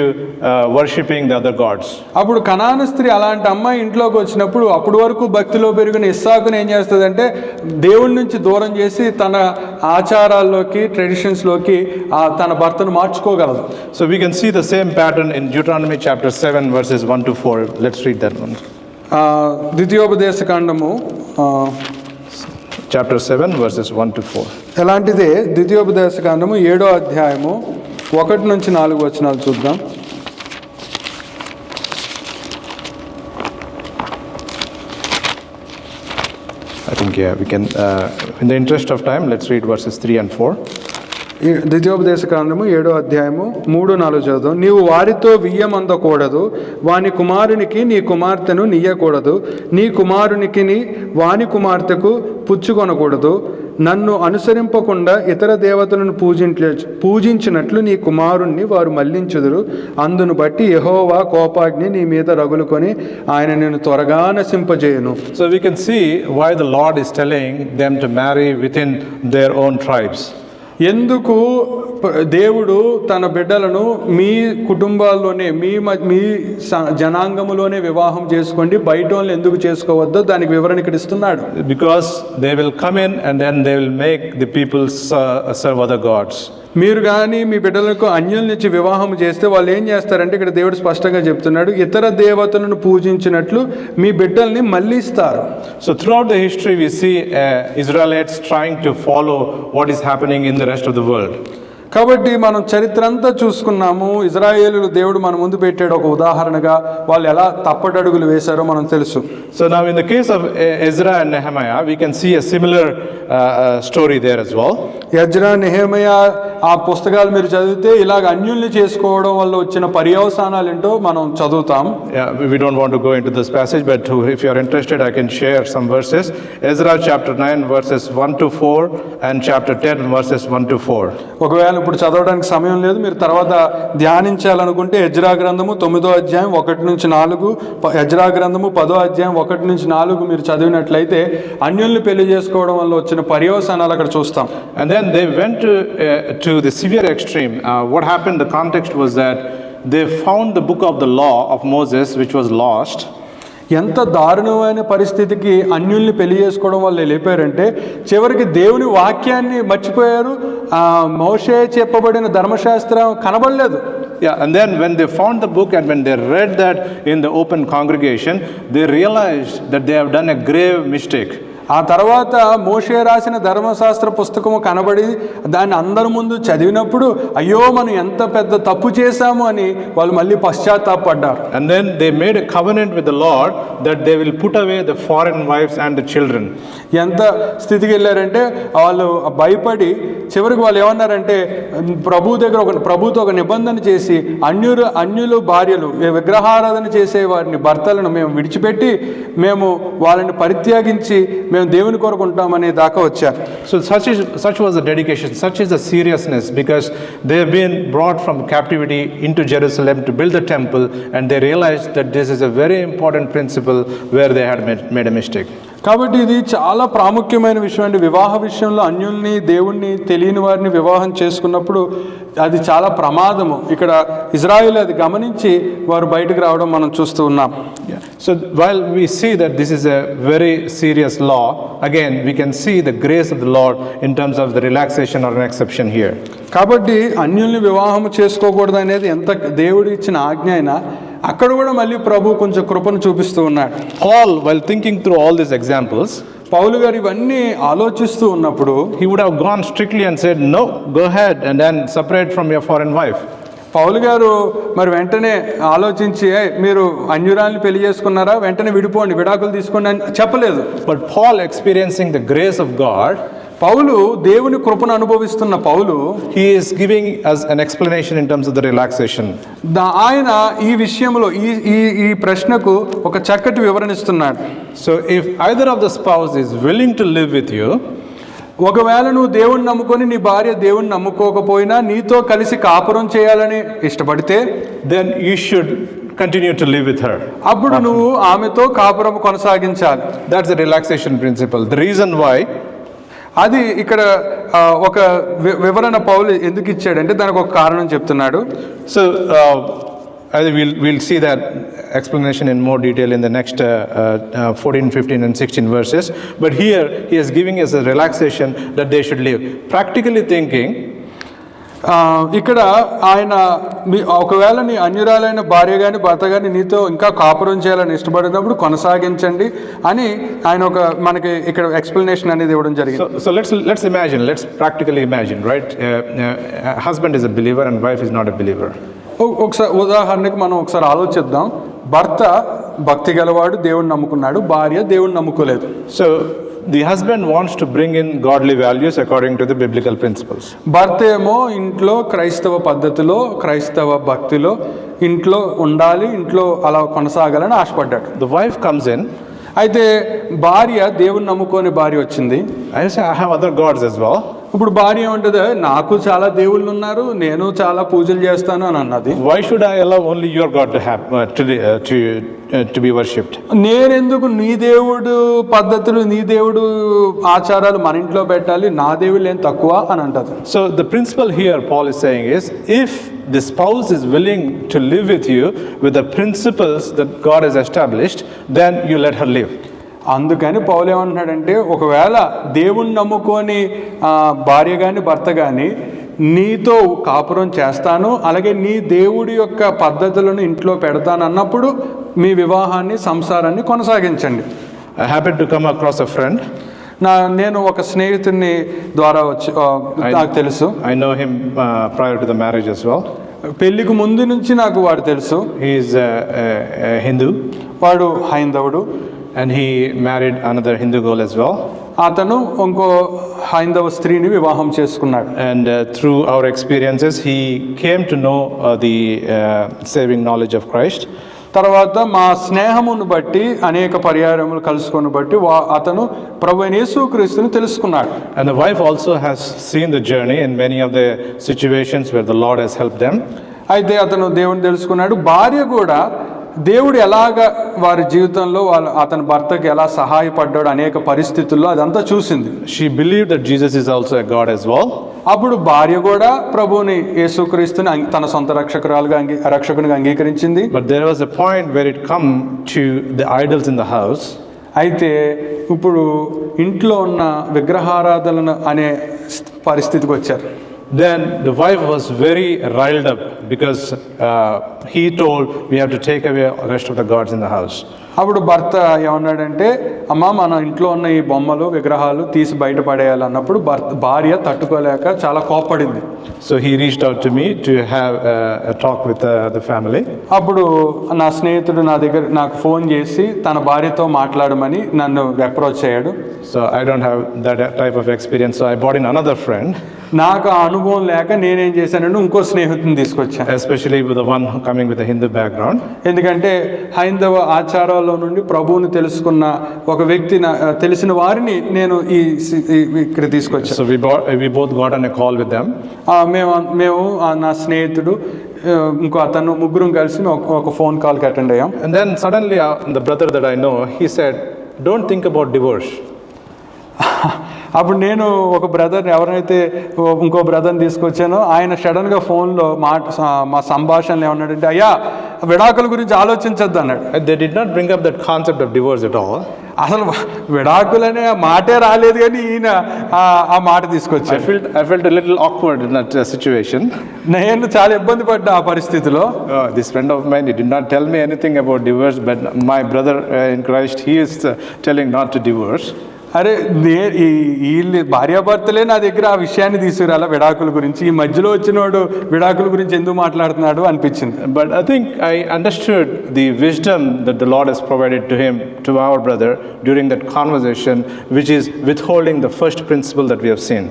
worshipping the other gods. అప్పుడు కనాను స్త్రీ అలాంటి అమ్మాయి ఇంట్లోకి వచ్చినప్పుడు అప్పటి వరకు భక్తిలో పెరిగిన ఇస్సాకుని ఏం చేస్తుందంటే దేవుడి నుంచి దూరం చేసి తన ఆచారాల్లోకి, ట్రెడిషన్స్లోకి తన భర్తను మార్చుకోగలదు. So we can see the same pattern in Deuteronomy chapter 7 verses 1 to 4. Let's read that one. ద్వితీయోపదేశకాండము chapter 7 verses 1 to 4. ఎలాంటిదే ద్వితీయోపదేశకాండము 7వ అధ్యాయము 1 నుంచి 4 వచనాలు చూద్దాం. I think we can in the interest of time let's read verses 3 and 4. ద్వితీయోపదేశకాండము 7వ అధ్యాయము 3-4 చదువు. నీవు వారితో వియ్యమందకూడదు, వాని కుమారునికి నీ కుమార్తెను నీయకూడదు, నీ కుమారునికి వాని కుమార్తెకు పుచ్చుకొనకూడదు, నన్ను అనుసరింపకుండా ఇతర దేవతలను పూజించినట్లు నీ కుమారుణ్ణి వారు మళ్లించుదురు. అందును బట్టి యెహోవా కోపాగ్ని నీ మీద రగులుకొని ఆయన నిన్ను త్వరగా నశింపజేయును. So we can see why the Lord is telling them to marry within their own tribes. ఎందుకు దేవుడు తన బిడ్డలను మీ కుటుంబాల్లోనే, మీ జనాంగములోనే వివాహం చేసుకోండి, బయట వాళ్ళు ఎందుకు చేసుకోవద్దో దానికి వివరణ ఇక్కడ ఇస్తున్నాడు. Because they will come in and then they will make the people serve other gods. మీరు కానీ మీ బిడ్డలకు అన్యుల నుంచి వివాహం చేస్తే వాళ్ళు ఏం చేస్తారంటే ఇక్కడ దేవుడు స్పష్టంగా చెప్తున్నాడు, ఇతర దేవతలను పూజించినట్లు మీ బిడ్డల్ని మళ్ళిస్తారు. So throughout the history we see Israelites trying to follow what is happening in the rest of the world. కాబట్టి మనం చరిత్ర అంతా చూసుకున్నాము. ఇజ్రాయేలు దేవుడు మన ముందు పెట్టాడు ఒక ఉదాహరణగా, వాళ్ళు ఎలా తప్పటడుగులు వేశారో మనం తెలుసు. So now in the case of Ezra and Nehemiah we can see a similar story there as well. Ezra, Nehemiah ఆ పుస్తకాలు మీరు చదివితే ఇలాగ అన్యుల్ని చేసుకోవడం వల్ల వచ్చిన పర్యవసానాలు ఏంటో మనం చదువుతాం. We don't want to go into this passage, but if you are interested I can share some verses. Ezra chapter 9 verses 1 to 4 and chapter 10 verses 1 to 4. ఒకవేళ ఇప్పుడు చదవడానికి సమయం లేదు, మీరు తర్వాత ధ్యానించాలనుకుంటే ఎజ్రా గ్రంథము 9వ అధ్యాయం 1 నుంచి 4, ఎజ్రా గ్రంథము 10వ అధ్యాయం 1 నుంచి 4 మీరు చదివినట్లయితే అన్యుల్ని పెళ్లి చేసుకోవడం వల్ల వచ్చిన పర్యవసానాలు అక్కడ చూస్తాం. And then they went to the severe extreme. What happened, the context was that they found the book of the law of Moses which was lost. ఎంత దారుణమైన పరిస్థితికి అన్యుల్ని పెళ్లి చేసుకోవడం వల్ల వెళ్ళిపోయారంటే చివరికి దేవుని వాక్యాన్ని మర్చిపోయారు. మోషే చెప్పబడిన ధర్మశాస్త్రం కనబడలేదు. Yeah, and then when they found the book and when they read that in the open congregation, they realized that they have done a grave mistake. ఆ తర్వాత మోషే రాసిన ధర్మశాస్త్ర పుస్తకము కనబడి దాన్ని అందరి ముందు చదివినప్పుడు అయ్యో మనం ఎంత పెద్ద తప్పు చేశాము అని వాళ్ళు మళ్ళీ పశ్చాత్తాపడ్డారు. And then they made a covenant with the Lord that they will put away the foreign wives and the children. ఎంత స్థితికి వెళ్ళారంటే వాళ్ళు భయపడి చివరికి వాళ్ళు ఏమన్నారంటే ప్రభుతో ఒక నిబంధన చేసి అన్యులు భార్యలు విగ్రహారాధన చేసే వారిని భర్తలను మేము విడిచిపెట్టి మేము వాళ్ళని పరిత్యాగించి మేము దేవుని కొరకు ఉంటామనే దాకా వచ్చారు. So such was the dedication, such is the seriousness, because they have been brought from captivity into Jerusalem to build the temple, and they realized that this is a very important principle where they had made a mistake. కాబట్టి ఇది చాలా ప్రాముఖ్యమైన విషయం అండి. వివాహ విషయంలో అన్యుల్ని, దేవుణ్ణి తెలియని వారిని వివాహం చేసుకున్నప్పుడు అది చాలా ప్రమాదము. ఇక్కడ ఇజ్రాయేల్ అది గమనించి వారు బయటకు రావడం మనం చూస్తూ ఉన్నాం. So while we see that this is a very serious law, again we can see the grace of the Lord in terms of the relaxation or an exception here. కాబట్టి అన్యుల్ని వివాహం చేసుకోకూడదు అనేది ఎంత దేవుడు ఇచ్చిన ఆజ్ఞ అయినా అక్కడ కూడా మళ్ళీ ప్రభు కొంచెం కృపను చూపిస్తూ ఉన్నాడు. Paul, while thinking through all these examples, పౌలు గారు ఇవన్నీ ఆలోచిస్తూ ఉన్నప్పుడు he would have gone strictly and said no, go ahead and then separate from your foreign wife. పౌలు గారు మరి వెంటనే ఆలోచించి మీరు అన్యురాల్ని పెళ్లి చేసుకున్నారా, వెంటనే విడిపోండి, విడాకులు తీసుకోండి అని చెప్పలేదు. But Paul, experiencing the grace of God, పౌలు దేవుని కృపను అనుభవిస్తున్న పౌలు he is giving us an explanation in terms of the relaxation. ఆయన ఈ విషయంలో ఈ ఈ ఈ ప్రశ్నకు ఒక చక్కటి వివరణ ఇస్తున్నాడు. So if either of the spouse is willing to live with you, ఒకవేళ నువ్వు దేవుణ్ణి నమ్ముకొని నీ భార్య దేవుణ్ణి నమ్ముకోకపోయినా నీతో కలిసి కాపురం చేయాలని ఇష్టపడితే then you should continue to live with her. అప్పుడు నువ్వు ఆమెతో కాపురం కొనసాగించాలి. That's the relaxation principle. The reason why అది ఇక్కడ ఒక వివరణ పౌలు ఎందుకు ఇచ్చాడంటే దానికి ఒక కారణం చెప్తున్నాడు. so I think we'll see that explanation in more detail in the next 14, 15 and 16 verses. But here he is giving us a relaxation that they should live. Practically thinking, ఇక్కడ ఆయన ఒకవేళ నీ అన్యురాలైన భార్య కానీ భర్త కానీ నీతో ఇంకా కాపురం చేయాలని ఇష్టపడినప్పుడు కొనసాగించండి అని ఆయన ఒక మనకి ఇక్కడ ఎక్స్ప్లెనేషన్ అనేది ఇవ్వడం జరిగింది. so let's imagine, let's practically imagine, right? Husband is a believer and wife is not a believer. ఒకసారి ఉదాహరణకి మనం ఒకసారి ఆలోచిద్దాం. భర్త భక్తి గలవాడు, దేవుణ్ణి నమ్ముకున్నాడు, భార్య దేవుణ్ణి నమ్ముకోలేదు. So the husband wants to bring in godly values according to the biblical principles. భర్త ఏమో ఇంట్లో క్రైస్తవ పద్ధతిలో క్రైస్తవ భక్తిలో ఇంట్లో ఉండాలి, ఇంట్లో అలా కొనసాగాలని ఆశపడ్డాడు. The wife comes in. అయితే భార్య దేవుణ్ణి నమ్ముకోని భార్య వచ్చింది. I say I have other gods as well. ఇప్పుడు భార్య ఏమంటుంది, నాకు చాలా దేవుళ్ళు ఉన్నారు, నేను చాలా పూజలు చేస్తాను అని అన్నది. Why should I allow only your God to have to be worshipped? నేనెందుకు నీ దేవుడు పద్ధతులు నీ దేవుడు ఆచారాలు మన ఇంట్లో పెట్టాలి, నా దేవుళ్ళు ఏం తక్కువ అని అంటది. So the principle here Paul is saying is, if the spouse is willing to live with you with the principles that God has established, then you let her live. అందుకని పౌలు ఏమంటున్నాడంటే, ఒకవేళ దేవుణ్ణి నమ్ముకొని భార్య కానీ భర్త కానీ నీతో కాపురం చేస్తాను, అలాగే నీ దేవుడి యొక్క పద్ధతులను ఇంట్లో పెడతాను అన్నప్పుడు మీ వివాహాన్ని సంసారాన్ని కొనసాగించండి. I happened to come across a friend. నేను ఒక స్నేహితుని ద్వారా వచ్చి నాకు తెలుసు. I know him prior to the marriage as well. పెళ్లికి ముందు నుంచి నాకు వాడు తెలుసు. He is a Hindu. వాడు హైందవుడు. And he married another Hindu girl as well. అతను ఇంకో హైందవ స్త్రీని వివాహం చేసుకున్నాడు. And through our experiences he came to know the saving knowledge of Christ. తర్వాత మా స్నేహమును బట్టి అనేక పర్యాయములు కలుసుకొని బట్టి అతను ప్రభువైన యేసుక్రీస్తుని తెలుసుకున్నాడు. And the wife also has seen the journey in many of the situations where the Lord has helped them. అయితే అతను దేవుని తెలుసుకున్నాడు. భార్య కూడా దేవుడు ఎలాగ వారి జీవితంలో అతని భర్తకి ఎలా సహాయపడ్డాడు అనేక పరిస్థితుల్లో అదంతా చూసింది. She believed that Jesus is also a God as well. అప్పుడు భార్య కూడా ప్రభువుని యేసుక్రీస్తుని తన సొంత రక్షకునిగా అంగీకరించింది. But there was a point where it come to the idols in the house. అయితే ఇప్పుడు ఇంట్లో ఉన్న విగ్రహారాధన అనే పరిస్థితికి వచ్చారు. Then the wife was very riled up because he told we have to take away the rest of the gods in the house. అప్పుడు భర్త ఏమన్నాడంటే, అమ్మ మన ఇంట్లో ఉన్న ఈ బొమ్మలు విగ్రహాలు తీసి బయటపడేయాలి అన్నప్పుడు భార్య తట్టుకోలేక చాలా కోప్పడింది. So he reached out to me to have a talk with the family. అప్పుడు నా స్నేహితుడు నాకు ఫోన్ చేసి తన భార్యతో మాట్లాడమని నన్ను అప్రోచ్ అయ్యాడు. So I don't have that type of experience, so I brought in another friend. నాకు ఆ అనుభవం లేక నేనేం చేశానంటే ఇంకో స్నేహితుని తీసుకొచ్చాను. Especially with the one coming with a Hindu background. ఎందుకంటే హైందవ ఆచారాల్లో నుండి ప్రభువుని తెలుసుకున్న ఒక వ్యక్తి తెలిసిన వారిని నేను ఇక్కడ తీసుకొచ్చాను. So we both got on a call with them. మేము నా స్నేహితుడు ఇంకో అతను ముగ్గురం కలిసి ఒక ఫోన్ కాల్కి అటెండ్ అయ్యాం. And then suddenly the brother that I know, he said, don't think about divorce. అప్పుడు నేను ఒక బ్రదర్ని ఎవరైతే ఇంకో బ్రదర్ని తీసుకొచ్చానో ఆయన సడన్గా ఫోన్లో మా సంభాషణలు ఏమన్నాడంటే, అయ్యా విడాకుల గురించి ఆలోచించద్దు అన్నాడు. They did not bring up that concept of divorce at all. అసలు విడాకులనే మాటే రాలేదు, కానీ ఈయన ఆ మాట తీసుకొచ్చాడు. I felt a little awkward in that situation. నేను చాలా ఇబ్బంది పడ్డా ఆ పరిస్థితిలో. This friend of mine, he did not tell me anything about divorce, but my brother in Christ, he is telling not to divorce. అరే వీళ్ళు భార్యాభర్తలే నా దగ్గర ఆ విషయాన్ని తీసుకురాలా విడాకుల గురించి, ఈ మధ్యలో వచ్చినోడు విడాకుల గురించి ఎందుకు మాట్లాడుతున్నాడు అనిపించింది. But I think I understood the wisdom that the Lord has provided to him, to our brother, during that conversation, which is withholding the first principle that we have seen.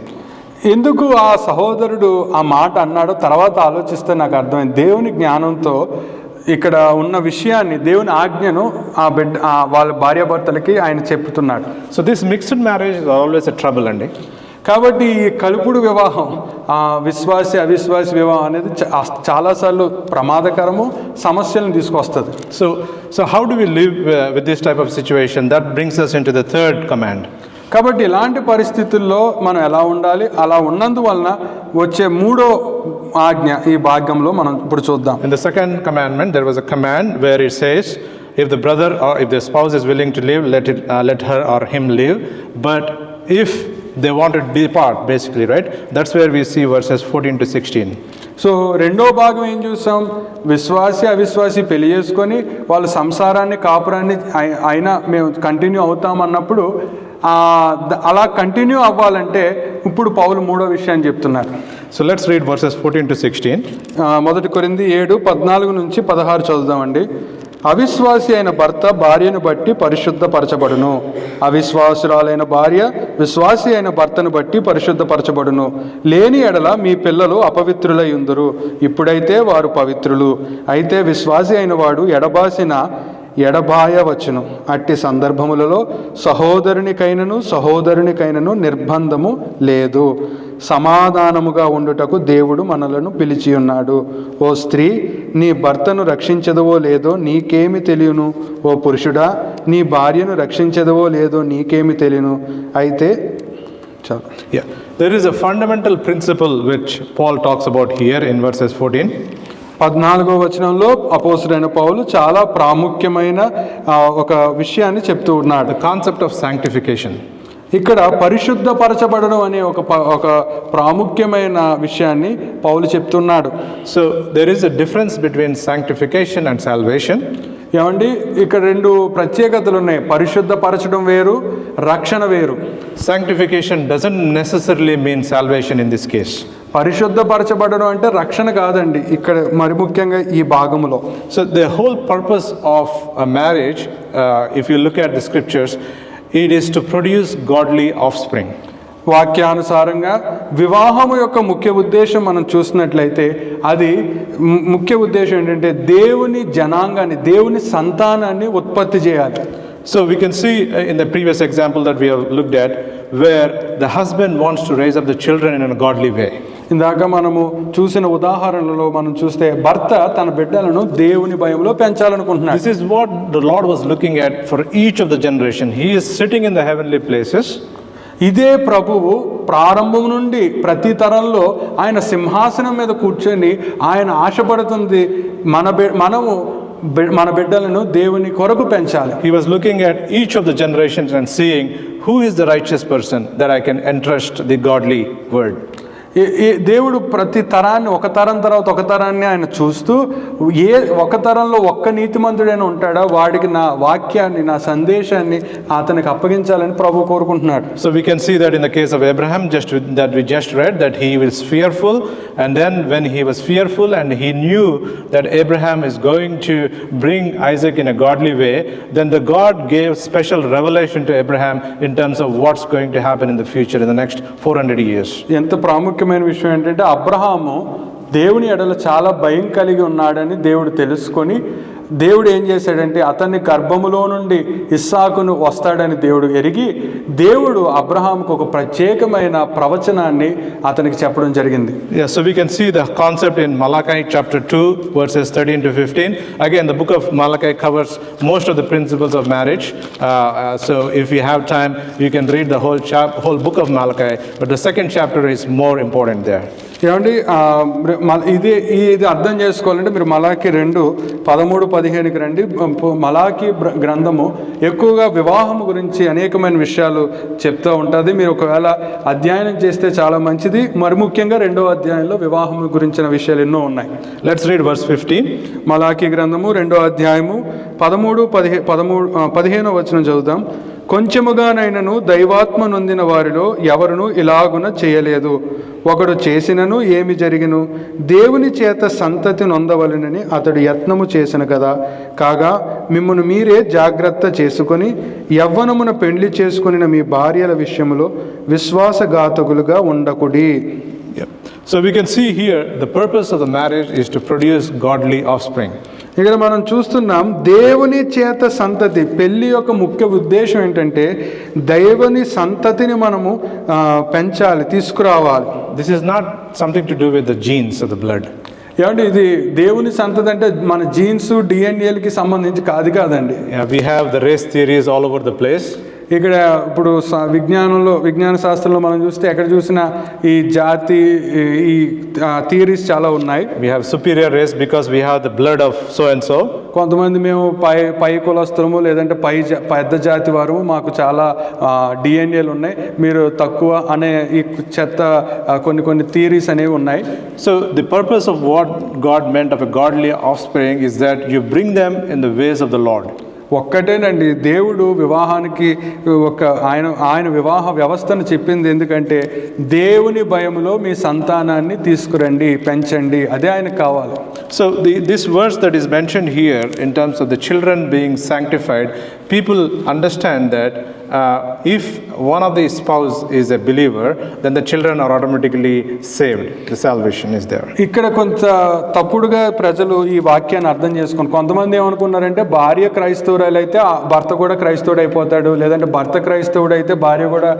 ఎందుకు ఆ సహోదరుడు ఆ మాట అన్నాడో తర్వాత ఆలోచిస్తే నాకు అర్థమైంది. దేవుని జ్ఞానంతో ఇక్కడ ఉన్న విషయాన్ని, దేవుని ఆజ్ఞను వాళ్ళ భార్యాభర్తలకి ఆయన చెప్తున్నాడు. So this mixed marriage is always a trouble అండి. కాబట్టి ఈ కలుపుడు వివాహం, విశ్వాసి అవిశ్వాసి వివాహం అనేది చాలాసార్లు ప్రమాదకరము, సమస్యలను తీసుకొస్తుంది. So how do we live with this type of situation? That brings us into the third command. కాబట్టి ఇలాంటి పరిస్థితుల్లో మనం ఎలా ఉండాలి, అలా ఉన్నందువలన వచ్చే మూడో ఆజ్ఞ ఈ భాగ్యంలో మనం ఇప్పుడు చూద్దాం. In the second commandment there was a command where it says, if the brother or if the spouse is willing to live, let her or him live, but if they want to depart, basically, right? That's where we see verses 14 to 16. So రెండో భాగం ఏం చూసాం, విశ్వాసి అవిశ్వాసి పెళ్లి చేసుకొని వాళ్ళ సంసారాన్ని కాపురాన్ని అయినా మేము కంటిన్యూ అవుతామన్నప్పుడు అలా కంటిన్యూ అవ్వాలంటే ఇప్పుడు పౌలు మూడో విషయాన్ని చెప్తున్నారు. So let's read verses 14 to 16. 1 కొరింథీ 7:14-16 చదువుదామండి. అవిశ్వాసి అయిన భర్త భార్యను బట్టి పరిశుద్ధపరచబడును, అవిశ్వాసురాలైన భార్య విశ్వాసి అయిన భర్తను బట్టి పరిశుద్ధపరచబడును. లేని ఎడల మీ పిల్లలు అపవిత్రులై ఉందురు, ఇప్పుడైతే వారు పవిత్రులు. అయితే విశ్వాసి అయిన వాడు ఎడబాయవచ్చును. అట్టి సందర్భములలో సహోదరునికైనను నిర్బంధము లేదు, సమాధానముగా ఉండుటకు దేవుడు మనలను పిలిచి ఉన్నాడు. ఓ స్త్రీ, నీ భర్తను రక్షించదవో లేదో నీకేమి తెలియను? ఓ పురుషుడా, నీ భార్యను రక్షించదవో లేదో నీకేమి తెలియను? అయితే there is a fundamental principle which Paul talks about here in verses 14. 14వ వచనంలో అపోస్తలుడైన పౌలు చాలా ప్రాముఖ్యమైన ఒక విషయాన్ని చెప్తూ ఉన్నాడు. The concept of sanctification. ఇక్కడ పరిశుద్ధపరచబడడం అనే ఒక ప్రాముఖ్యమైన విషయాన్ని పౌలు చెప్తున్నాడు. So there is a difference between sanctification and salvation. ఏమండి, ఇక్కడ రెండు ప్రత్యేకతలు ఉన్నాయి. పరిశుద్ధపరచడం వేరు, రక్షణ వేరు. Sanctification doesn't necessarily mean salvation in this case. పరిశుద్ధపరచబడడం అంటే రక్షణ కాదండి ఇక్కడ మరి ముఖ్యంగా ఈ భాగంలో. So the whole purpose of a marriage, if you look at the scriptures, it is to produce godly offspring. వాక్యానుసారంగా వివాహము యొక్క ముఖ్య ఉద్దేశం మనం చూసినట్లయితే అది ముఖ్య ఉద్దేశం ఏంటంటే దేవుని జనాంగాన్ని, దేవుని సంతానాన్ని ఉత్పత్తి చేయాలి. So we can see in the previous example that we have looked at, where the husband wants to raise up the children in a godly way. ఇందాక మనము చూసిన ఉదాహరణలో మనం చూస్తే భర్త తన బిడ్డలను దేవుని భయంలో పెంచాలనుకుంటున్నాడు. This is what the Lord was looking at for each of the generation. He is sitting in the heavenly places. ఇదే ప్రభువు ప్రారంభం నుండి ప్రతి తరంలో ఆయన సింహాసనం మీద కూర్చొని ఆయన ఆశపడుతుంది మన బిడ్డలను దేవుని కొరకు పెంచాలి. He was looking at each of the generations and seeing who is the righteous person that I can entrust the godly word. దేవుడు ప్రతి తరాన్ని, ఒక తరం తర్వాత ఒక తరాన్ని ఆయన చూస్తూ ఒక తరంలో ఒక్క నీతిమంతుడైనా ఉంటాడా, వాడికి నా వాక్యాన్ని, నా సందేశాన్ని అతనికి అప్పగించాలని ప్రభు కోరుకుంటున్నాడు. So we can see that in the case of Abraham, that we just read, that he was fearful, and then when he was fearful and he knew that Abraham is going to bring Isaac in a godly way, then the God gave special revelation to Abraham in terms of what's going to happen in the future in the next 400 years. ఎంత ప్రాముఖ్యమైన విషయం ఏంటంటే అబ్రహాము దేవుని ఎడల చాలా భయం కలిగి ఉన్నాడని దేవుడు తెలుసుకొని దేవుడు ఏం చేశాడంటే అతన్ని గర్భములో నుండి ఇస్సాకును వస్తాడని దేవుడు ఎరిగి దేవుడు అబ్రహాముకు ఒక ప్రత్యేకమైన ప్రవచనాన్ని అతనికి చెప్పడం జరిగింది. Yeah, so we can see the concept in Malachi chapter 2 verses 13 to 15. Again, the book of Malachi covers most of the principles of marriage. So if you have time, you can read the whole book of Malachi, but the second chapter is more important there. ఏమండి, ఇది అర్థం చేసుకోవాలంటే మీరు మలాకి 2:13-15కి రండి. మలాకి గ్రంథము ఎక్కువగా వివాహం గురించి అనేకమైన విషయాలు చెప్తూ ఉంటుంది. మీరు ఒకవేళ అధ్యయనం చేస్తే చాలా మంచిది. మరి ముఖ్యంగా 2వ అధ్యాయంలో వివాహం గురించిన విషయాలు ఎన్నో ఉన్నాయి. Let's read verse 15. మలాకి గ్రంథము 2వ అధ్యాయము 13-15 వచనం చదువుదాం. కొంచెముగానైనను దైవాత్మ నొందిన వారిలో ఎవరును ఇలాగున చేయలేదు. ఒకడు చేసినను ఏమి జరిగిను, దేవుని చేత సంతతి నొందవలెనని అతడు యత్నము చేసిన కదా. కాగా మిమ్మును మీరే జాగ్రత్త చేసుకొని యవ్వనమున పెండ్లి చేసుకొనిన మీ భార్యల విషయములో విశ్వాసఘాతకులుగా ఉండకుడి. So we can see here the purpose of the marriage is to produce godly offspring. ఇక్కడ మనం చూస్తున్నాం దేవుని చేత సంతతి. పెళ్లి యొక్క ముఖ్య ఉద్దేశం ఏంటంటే దేవుని సంతతిని మనము పెంచాలి, తీసుకురావాలి. This is not something to do with the genes of the blood. ఏమంటే ఇది దేవుని సంతతి అంటే మన జీన్స్ డిఎన్ఏలకి సంబంధించి కాదండి. We have the race theories all over the place. ఇక్కడ ఇప్పుడు విజ్ఞాన శాస్త్రంలో మనం చూస్తే ఎక్కడ చూసినా ఈ జాతి ఈ థియరీస్ చాలా ఉన్నాయి. We have superior race because we have the blood of so and so. కొంతమంది మేము పై కులస్తులము లేదంటే పెద్ద జాతి వారు, మాకు చాలా డిఎన్ఏలు ఉన్నాయి, మీరు తక్కువ అనే ఈ చెత్త కొన్ని థియరీస్ అనేవి ఉన్నాయి. So the purpose of what God meant of a godly offspring is that you bring them in the ways of the Lord. ఒక్కటేనండి, దేవుడు వివాహానికి ఆయన వివాహ వ్యవస్థను చెప్పింది ఎందుకంటే దేవుని భయములో మీ సంతానాన్ని తీసుకురండి, పెంచండి, అదే ఆయనకు కావాలి. So this verse that is mentioned here in terms of the children being sanctified, people understand that if one of the spouse is a believer, then the children are automatically saved. The salvation is there. ఇక్కడ కొంత తప్పుడుగా ప్రజలు ఈ వాక్యాన్ని అర్థం చేసుకుని కొంతమంది ఏమనుకున్నారంటే భార్య క్రైస్తవురాలైతే భర్త కూడా క్రైస్తవుడు అయిపోతాడు, లేదంటే భర్త క్రైస్తవుడు అయితే భార్య కూడా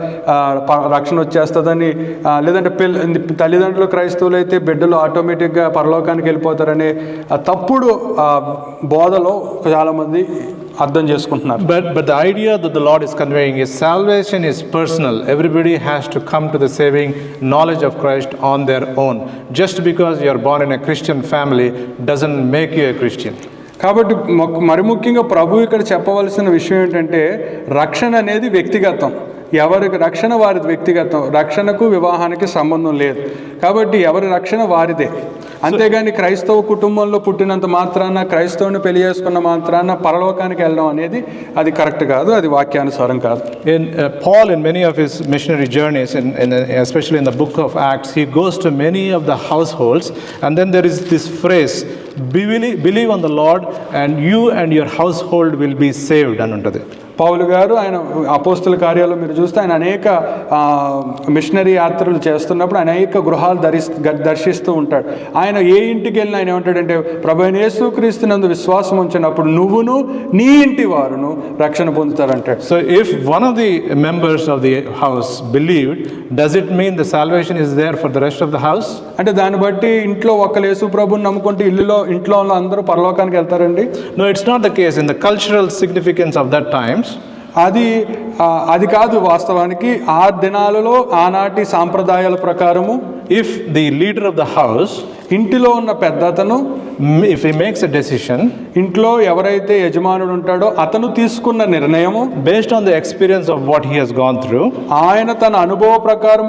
రక్షణ వచ్చేస్తుందని, లేదంటే తల్లిదండ్రులు క్రైస్తవులు అయితే బిడ్డలు ఆటోమేటిక్గా పరలోకానికి వెళ్ళిపోతారనే తప్పుడు బోధలో చాలామంది అర్థం చేసుకుంటున్నారు. But the idea that the Lord is conveying is salvation is personal. Everybody has to come to the saving knowledge of Christ on their own. Just because you are born in a Christian family doesn't make you a Christian. కాబట్టి మరి ముఖ్యంగా ప్రభు ఇక్కడ చెప్పవలసిన విషయం ఏంటంటే రక్షణ అనేది వ్యక్తిగతం. ఎవరికి రక్షణ వారిది వ్యక్తిగతం. రక్షణకు వివాహానికి సంబంధం లేదు. కాబట్టి ఎవరి రక్షణ వారిదే. అంతేగాని క్రైస్తవ కుటుంబంలో పుట్టినంత మాత్రాన, క్రైస్తవుని పెళ్లి చేసుకున్న మాత్రాన పరలోకానికి వెళ్ళడం అనేది అది కరెక్ట్ కాదు, అది వాక్యానుసారం కాదు. Paul in many of his missionary journeys, especially in the book of Acts, he goes to many of the households, and then there is this phrase, believe on the Lord and you and your household will be saved అని ఉంటుంది. పౌలు గారు ఆయన అపోస్తుల కార్యాల్లో మీరు చూస్తే ఆయన అనేక మిషనరీ యాత్రలు చేస్తున్నప్పుడు అనేక గృహాలు దర్శిస్తూ ఉంటాడు. ఆయన ఏ ఇంటికి వెళ్ళినా ఆయన ఏమంటాడంటే ప్రభువైన యేసుక్రీస్తునందు విశ్వాసం ఉంచినప్పుడు నువ్వును నీ ఇంటి వారును రక్షణ పొందుతారంటాడు. So if one of the members of the house believed, does it mean the salvation is there for the rest of the house? అంటే దాన్ని బట్టి ఇంట్లో ఒక్కరు యేసు ప్రభువుని నమ్ముకుంటే ఇంట్లో అందరూ పరలోకానికి వెళ్తారండి? No, it's not the case. In the cultural significance of that times, అది కాదు. వాస్తవానికి ఆ దినాలలో ఆనాటి సాంప్రదాయాల ప్రకారము if the leader of the house, ఇంటిలో ఉన్న పెద్దతను, if he makes a decision, ఇంట్లో ఎవరైతే యజమానుడు ఉంటాడో అతను తీసుకున్న నిర్ణయము based on the experience of what he has gone through, ఆయన తన అనుభవ ప్రకారం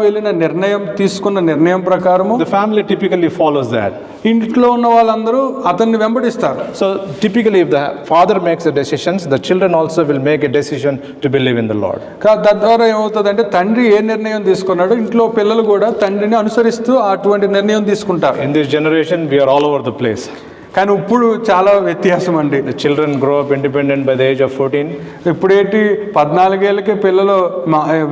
తీసుకున్న నిర్ణయం ప్రకారము the family typically follows that. ఇంట్లో ఉన్న వాళ్ళందరూ అతన్ని వెంబడిస్తారు. So typically if the father makes the decisions, the children also will make a decision to believe in the Lord. తద్వారా ఏమవుతుందంటే తండ్రి ఏ నిర్ణయం తీసుకున్నాడో ఇంట్లో పిల్లలు కూడా తండ్రిని అనుసరిస్తూ అటువంటి నిర్ణయం తీసుకుంటారు. In this generation we are all over the place. కానీ ఇప్పుడు చాలా వ్యత్యాసం అండి. The children grow up independent by the age of 14. ఇప్పుడేంటి 14 ఏళ్ళకే పిల్లలు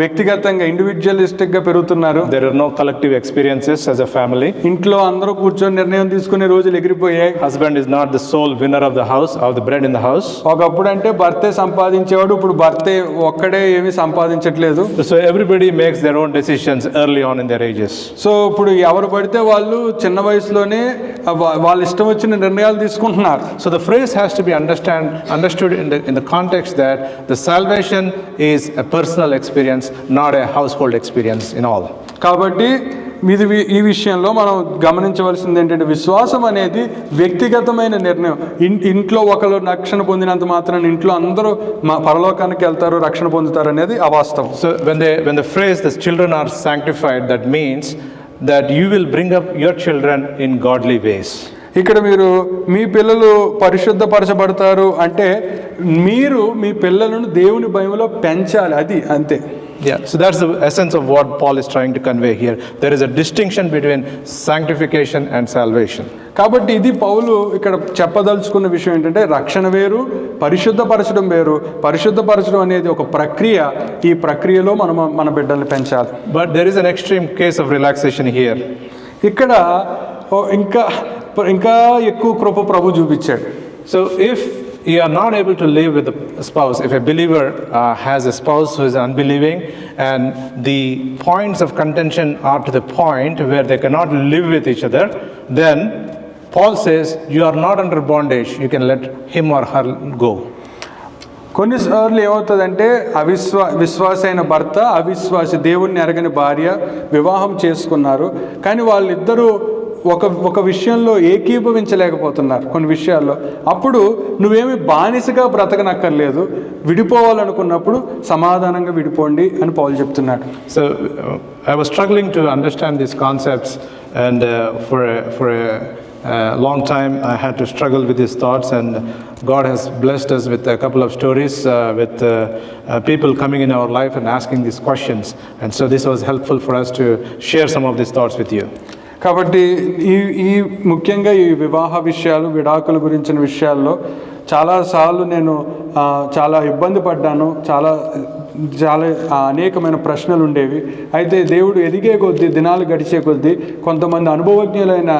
వ్యక్తిగతంగా ఇండివిజువలిస్టిక్ గా పెరుగుతున్నారు. There are no collective experiences as a family. ఇంట్లో అందరూ కూర్చొని నిర్ణయం తీసుకునే రోజులు ఎగిరిపోయాయి. Husband is not the sole winner of the house, of the bread in the house. ఒకప్పుడు అంటే భర్తే సంపాదించేవాడు, ఇప్పుడు భర్తే ఒక్కడే ఏమీ సంపాదించట్లేదు. So everybody makes their own decisions early on in their ages. So ఇప్పుడు ఎవరు పడితే వాళ్ళు చిన్న వయసులోనే వాళ్ళ ఇష్టం వచ్చిన నిర్ణయాలు తీసుకుంటున్నారు. So the phrase has to be understood in the context that the salvation is a personal experience, not a household experience in all. కాబట్టి ఈ విషయంలో మనం గమనించవలసింది ఏంటంటే విశ్వాసం అనేది వ్యక్తిగతమైన నిర్ణయం. ఇంట్లో ఒకరు రక్షణ పొందినంత మాత్రాన ఇంట్లో అందరూ పరలోకానికి వెళ్తారు, రక్షణ పొందుతారు అనేది అవాస్తవం. So when the phrase the children are sanctified, that means that you will bring up your children in godly ways. ఇక్కడ మీరు మీ పిల్లలు పరిశుద్ధపరచబడతారు అంటే మీరు మీ పిల్లలను దేవుని భయంలో పెంచాలి, అది అంతే. Yeah, so that's the essence of what Paul is trying to convey here. There is a distinction between sanctification and salvation. కాబట్టి ఇది పౌలు ఇక్కడ చెప్పదలుచుకున్న విషయం ఏంటంటే రక్షణ వేరు, పరిశుద్ధపరచడం వేరు. పరిశుద్ధపరచడం అనేది ఒక ప్రక్రియ, ఈ ప్రక్రియలో మనం మన బిడ్డల్ని పెంచాలి. But there is an extreme case of relaxation here. ఇక్కడ ఇంకా ఎక్కువ కృప ప్రభు చూపించాడు. So if you are not able to live with a spouse, if a believer has a spouse who is unbelieving and the points of contention are to the point where they cannot live with each other, then Paul says you are not under bondage, you can let him or her go. కొన్నిసార్లు ఏమవుతుందంటే విశ్వాసి అయిన భర్త అవిశ్వాసి దేవుణ్ణి ఎరగని భార్య వివాహం చేసుకున్నారు, కానీ వాళ్ళిద్దరూ ఒక విషయంలో ఏకీభవించలేకపోతున్నారు కొన్ని విషయాల్లో. అప్పుడు నువ్వేమి బానిసగా బ్రతకనక్కర్లేదు, విడిపోవాలనుకున్నప్పుడు సమాధానంగా విడిపోండి అని పౌలు చెప్తున్నాడు. So I was struggling to understand these concepts, and for a long time I had to struggle with these thoughts, and God has blessed us with a couple of stories with people coming in our life and asking these questions, and so this was helpful for us to share some of these thoughts with you. కాబట్టి ఈ ముఖ్యంగా ఈ వివాహ విషయాలు, విడాకుల గురించిన విషయాల్లో చాలాసార్లు నేను చాలా ఇబ్బంది పడ్డాను. చాలా అనేకమైన ప్రశ్నలు ఉండేవి. అయితే దేవుడు ఎదిగే కొద్దీ, దినాలు గడిచే కొద్దీ కొంతమంది అనుభవజ్ఞులైన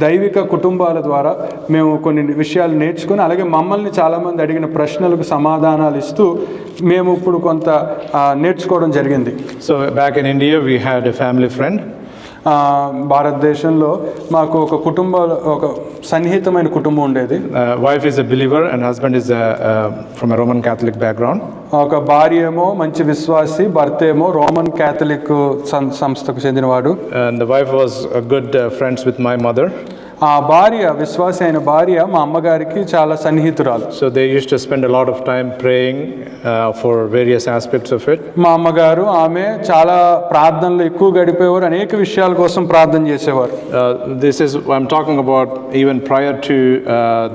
దైవిక కుటుంబాల ద్వారా మేము కొన్ని విషయాలు నేర్చుకుని, అలాగే మమ్మల్ని చాలామంది అడిగిన ప్రశ్నలకు సమాధానాలు ఇస్తూ మేము ఇప్పుడు కొంత నేర్చుకోవడం జరిగింది. So back in India we had a family friend. భారతదేశంలో మాకు ఒక సన్నిహితమైన కుటుంబం ఉండేది. Wife is a believer and husband is from a Roman Catholic background. ఒక భార్య ఏమో మంచి విశ్వాసి, భర్త ఏమో రోమన్ క్యాథలిక్ సంస్థకు చెందినవాడు. And the wife was good friends with my mother. ఆ భార్య, విశ్వాసి అయిన భార్య మా అమ్మగారికి చాలా సన్నిహితురాలు. So they used to spend a lot of time praying for various aspects of it. మా అమ్మగారు ఆమె చాలా ప్రార్థనలు ఎక్కువ గడిపేవారు, అనేక విషయాల కోసం ప్రార్థన చేసేవారు. This is I'm talking about even prior to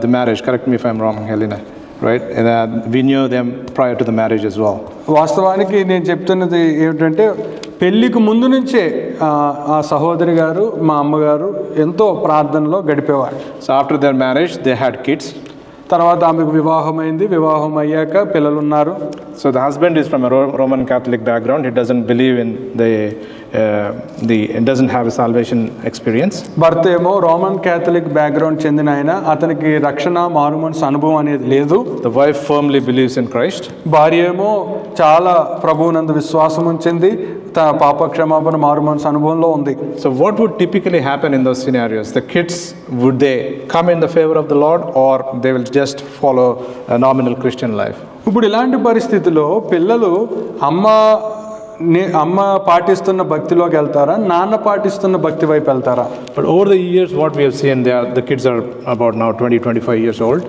the marriage. Correct me if I'm wrong, Helena. Right? And we knew them prior to the marriage as well. వాస్తవానికి నేను చెప్తున్నది ఏమిటంటే పెళ్లికి ముందు నుంచే ఆ సహోదరి గారు, మా అమ్మగారు ఎంతో ప్రార్థనలో గడిపేవారు. So after their marriage they had kids. తర్వాత ఆమెకు వివాహం అయింది. వివాహం అయ్యాక పిల్లలు ఉన్నారు. So the husband is from a Roman Catholic background. He doesn't believe in doesn't have a salvation experience. భర్త ఏమో రోమన్ క్యాథలిక్ బ్యాక్గ్రౌండ్ చెందిన ఆయన, అతనికి రక్షణ మారుమనసు అనుభవం అనేది లేదు. The wife firmly believes in Christ. భార్య ఏమో చాలా ప్రభువునందు విశ్వాసం ఉంచింది, తన పాప క్షమాపణ మారుమనసు అనుభవంలో ఉంది. So what would typically happen in those scenarios? The kids, would they come in the favor of the Lord, or they will just follow a nominal Christian life? ఇప్పుడు ఇలాంటి పరిస్థితుల్లో పిల్లలు అమ్మ పాటిస్తున్న భక్తిలోకి వెళ్తారా, నాన్న పాటిస్తున్న భక్తి వైపు వెళ్తారా? But over the years what we have seen, the kids are about now 20-25 years old.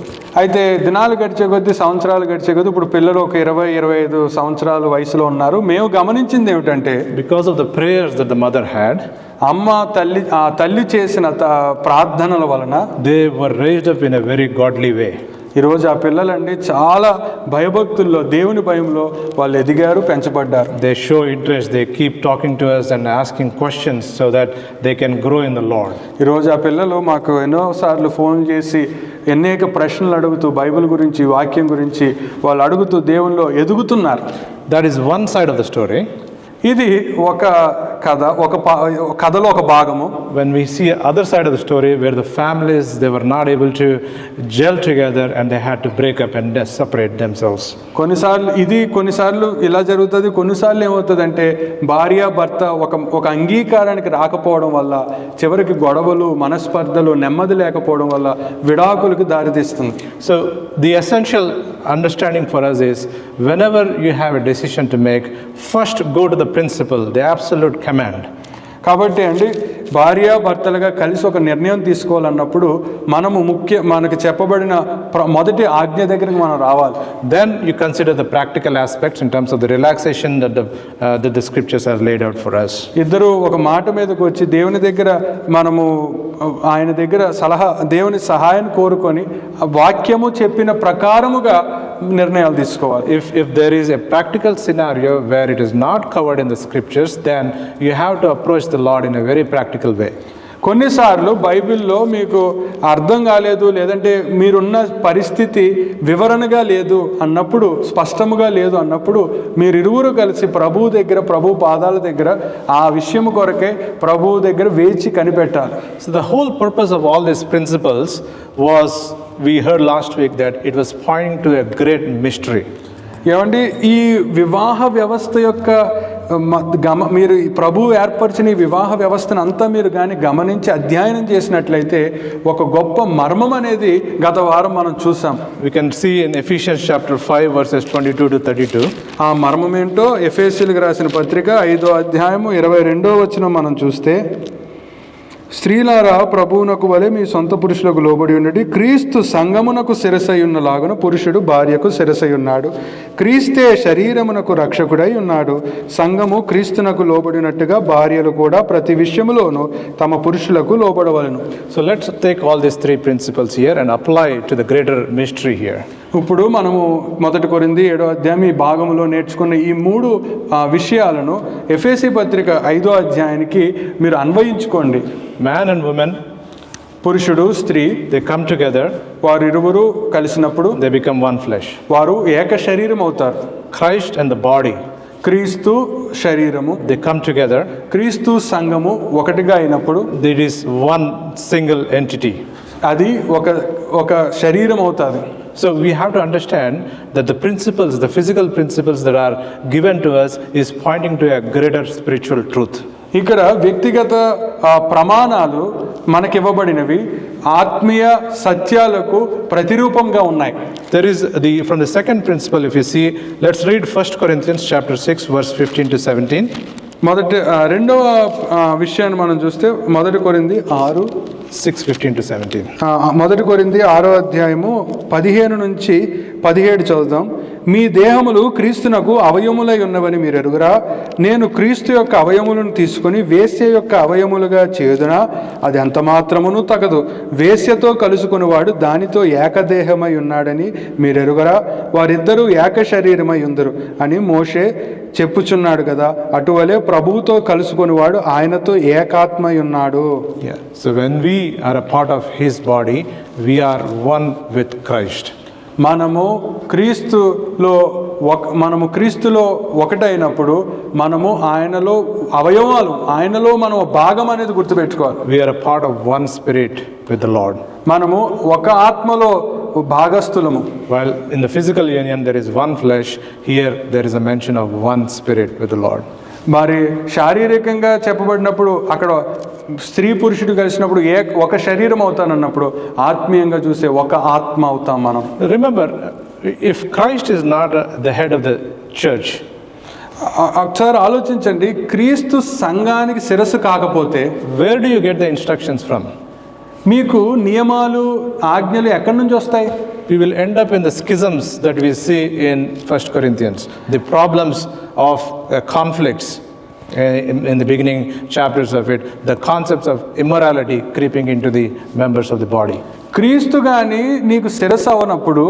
అయితే దినాలు గడిచే కొద్దీ, సంవత్సరాలు గడిచే కొద్దీ ఇప్పుడు పిల్లలు ఒక 20-25 సంవత్సరాల వయసులో ఉన్నారు. మేము గమనించింది ఏమిటంటే Because of the prayers that the mother had, తల్లి చేసిన ప్రార్థనల వలన they were raised up in a very godly way. ఈరోజు ఆ పిల్లలండి చాలా భయభక్తుల్లో, దేవుని భయంలో వాళ్ళు ఎదిగారు, పెంచబడ్డారు. They show interest, they keep talking to us and asking questions so that they can grow in the Lord. ఈరోజు ఆ పిల్లలు మాకు ఎన్నోసార్లు ఫోన్ చేసి అనేక ప్రశ్నలు అడుగుతూ, బైబిల్ గురించి, వాక్యం గురించి వాళ్ళు అడుగుతూ దేవునిలో ఎదుగుతున్నారు. That is one side of the story. ఇది ఒక కథలో ఒక భాగము. When we see other side of the story where the families, they were not able to gel together and they had to break up and separate themselves. కొన్నిసార్లు ఇలా జరుగుతుంది. కొన్నిసార్లు ఏమవుతుందంటే భార్య భర్త ఒక అంగీకారానికి రాకపోవడం వల్ల చివరికి గొడవలు, మనస్పర్ధలు, నెమ్మది లేకపోవడం వల్ల విడాకులకు దారితీస్తుంది. So the essential understanding for us is whenever you have a decision to make, first go to the principle, the absolute command. కాబట్టి అండి, భార్య భర్తలుగా కలిసి ఒక నిర్ణయం తీసుకోవాలన్నప్పుడు మనకు చెప్పబడిన మొదటి ఆజ్ఞ దగ్గరికి మనం రావాలి. Then you consider the practical aspects in terms of the relaxation that the scriptures have laid out for us. ఇద్దరు ఒక మాట మీదకి వచ్చి దేవుని దగ్గర మనము ఆయన దగ్గర దేవుని సహాయం కోరుకొని ఆ వాక్యము చెప్పిన ప్రకారముగా నిర్ణయాలు తీసుకోవాలి. If there is a practical scenario where it is not covered in the scriptures, then you have to approach the Lord in a very practical way. కొన్నిసార్లు బైబిల్లో మీకు అర్థం కాలేదు, లేదంటే మీరున్న పరిస్థితి వివరణగా లేదు అన్నప్పుడు, స్పష్టముగా లేదు అన్నప్పుడు మీరిరువురు కలిసి ప్రభువు దగ్గర, ప్రభు పాదాల దగ్గర ఆ విషయం కొరకే ప్రభువు దగ్గర వేచి కనిపెట్టాలి. So the whole purpose of all these principles was, we heard last week, that it was pointing to a great mystery. ఏమండి, ఈ వివాహ వ్యవస్థ యొక్క మీరు ప్రభువు ఏర్పరిచిన ఈ వివాహ వ్యవస్థను అంతా మీరు కానీ గమనించి అధ్యయనం చేసినట్లయితే ఒక గొప్ప మర్మం అనేది గత వారం మనం చూసాం. We can see in Ephesians chapter 5 verses 22 to 32. ఆ మర్మం ఏంటో ఎఫెసీయులకు రాసిన పత్రిక 5వ అధ్యాయము 22వ వచనం మనం చూస్తే, స్త్రీలారా ప్రభువునకు వలె మీ సొంత పురుషులకు లోబడి ఉండండి. క్రీస్తు సంఘమునకు శిరసై ఉన్నలాగున పురుషుడు భార్యకు శిరసై ఉన్నాడు. క్రీస్తే శరీరమునకు రక్షకుడై ఉన్నాడు. సంఘము క్రీస్తునకు లోబడినట్టుగా భార్యలు కూడా ప్రతి విషయములోనూ తమ పురుషులకు లోబడవలెను. So let's take all these three principles here and apply to the greater mystery here. ఇప్పుడు మనము 1 కొరింథీ 7వ అధ్యాయం ఈ భాగంలో నేర్చుకున్న ఈ 3 విషయాలను ఎఫెసీ పత్రిక 5వ అధ్యాయానికి మీరు అన్వయించుకోండి. Man and woman, పురుషుడు స్త్రీ, they come together, వారు ఇరువురు కలిసినప్పుడు they become one flesh. వారు ఏక శరీరం అవుతారు. Christ and the body, క్రీస్తు శరీరము, they come together, క్రీస్తు సంఘము ఒకటిగా అయినప్పుడు there is one single entity. అది ఒక శరీరం అవుతుంది. So we have to understand that the principles, the physical principles that are given to us, is pointing to a greater spiritual truth. ఇక్కడ వ్యక్తిగత ప్రమాణాలు మనకివ్వబడినవి ఆత్మీయ సత్యాలకు ప్రతిరూపంగా ఉన్నాయి. There is from the second principle, if you see, let's read 1 Corinthians chapter 6 verse 15 to 17. రెండవ విషయాన్ని మనం చూస్తే 1 కొరింథీ 6:15 to 17. 1 కొరింథీ 6వ అధ్యాయము 15 నుంచి 17 చదువుదాం. మీ దేహములు క్రీస్తునకు అవయములై ఉన్నవని మీరు ఎరుగురా? నేను క్రీస్తు యొక్క అవయములను తీసుకుని వేశ్య యొక్క అవయములుగా చేయుదునా? అది ఎంత మాత్రమును తగదు. వేశ్యతో కలుసుకునివాడు దానితో ఏకదేహమై ఉన్నాడని మీరు ఎరుగరా? వారిద్దరూ ఏక శరీరమై ఉందరు అని మోషే చెప్పుచున్నాడు కదా, అటువలే ప్రభువుతో కలుసుకునివాడు ఆయనతో ఏకాత్మై ఉన్నాడు. So when we are a part of his body, we are one with Christ. మనము క్రీస్తులో ఒకటైనప్పుడు మనము ఆయనలో అవయవాలు, ఆయనలో మనం భాగం అనేది గుర్తుపెట్టుకోవాలి. We are a part of one spirit with the Lord. మనము ఒక ఆత్మలో భాగస్థులము. While in the physical union there is one flesh, here there is a mention of one spirit with the Lord. మరి శారీరకంగా చెప్పబడినప్పుడు అక్కడ స్త్రీ పురుషుడు కలిసినప్పుడు ఒక శరీరం అవుతానన్నప్పుడు ఆత్మీయంగా చూసే ఒక ఆత్మ అవుతాం మనం. Remember, if Christ is not the head of the church, ఒకసారి ఆలోచించండి, క్రీస్తు సంఘానికి శిరస్సు కాకపోతే where do you get the instructions from? మీకు నియమాలు ఆజ్ఞలు ఎక్కడి నుంచి వస్తాయి? We will end up in the schisms that we see in 1 Corinthians, the problems of conflicts in the beginning chapters of it, the concepts of immorality creeping into the members of the body. క్రీస్తు కానీ నీకు శిరస్సు అవనప్పుడు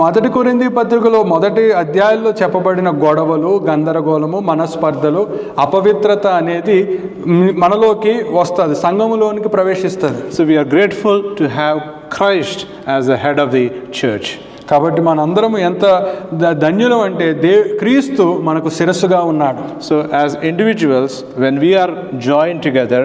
1 కొరింథీ పత్రికలో 1వ అధ్యాయంలో చెప్పబడిన గొడవలు, గందరగోళము, మనస్పర్ధలు, అపవిత్రత అనేది మనలోకి వస్తుంది, సంఘములోనికి ప్రవేశిస్తుంది. So we are grateful to have Christ as the head of the church. కాబట్టి మనందరం ఎంత ధన్యులం అంటే క్రీస్తు మనకు శిరస్సుగా ఉన్నాడు. So as individuals, when we are joined together,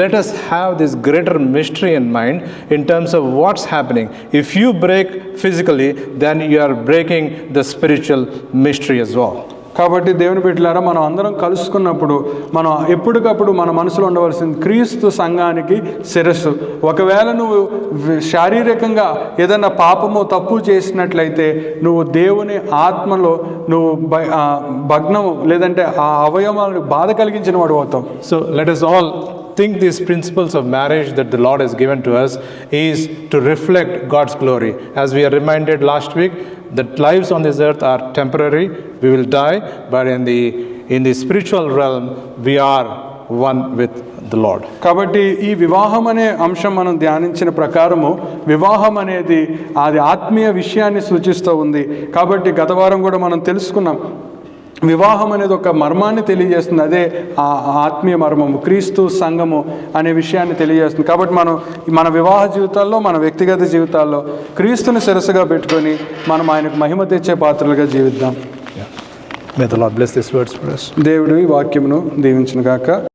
let us have this greater mystery in mind in terms of what's happening. If you break physically, then you are breaking the spiritual mystery as well. కాబట్టి దేవుని బిడ్డలారా, మనం అందరం కలుసుకున్నప్పుడు మనం ఎప్పటికప్పుడు మన మనసులో ఉండవలసింది క్రీస్తు సంఘానికి శిరస్సు. ఒకవేళ నువ్వు శారీరకంగా ఏదైనా పాపము తప్పు చేసినట్లయితే నువ్వు దేవుని ఆత్మలో నువ్వు భగ్నము లేదంటే ఆ అవయవాలకు బాధ కలిగించిన వాడు అవుతావు. So let us all think these principles of marriage that the Lord has given to us is to reflect God's glory. As we are reminded last week, that lives on this earth are temporary, we will die, but in the spiritual realm we are one with the Lord. కాబట్టి ఈ వివాహం అనే అంశం మనం ధ్యానించిన ప్రకారము వివాహం అనేది అది ఆత్మీయ విషయాన్ని సూచిస్తూ ఉంది. కాబట్టి గత వారం కూడా మనం తెలుసుకున్నాం, వివాహం అనేది ఒక మర్మాన్ని తెలియజేస్తుంది. అదే ఆ ఆత్మీయ మర్మము, క్రీస్తు సంఘము అనే విషయాన్ని తెలియజేస్తుంది. కాబట్టి మనం మన వివాహ జీవితాల్లో, మన వ్యక్తిగత జీవితాల్లో క్రీస్తుని శిరస్సుగా పెట్టుకొని మనం ఆయనకు మహిమ తెచ్చే పాత్రలుగా జీవిద్దాం. May the Lord bless these words for us. దేవుడు ఈ వాక్యమును దీవించును గాక.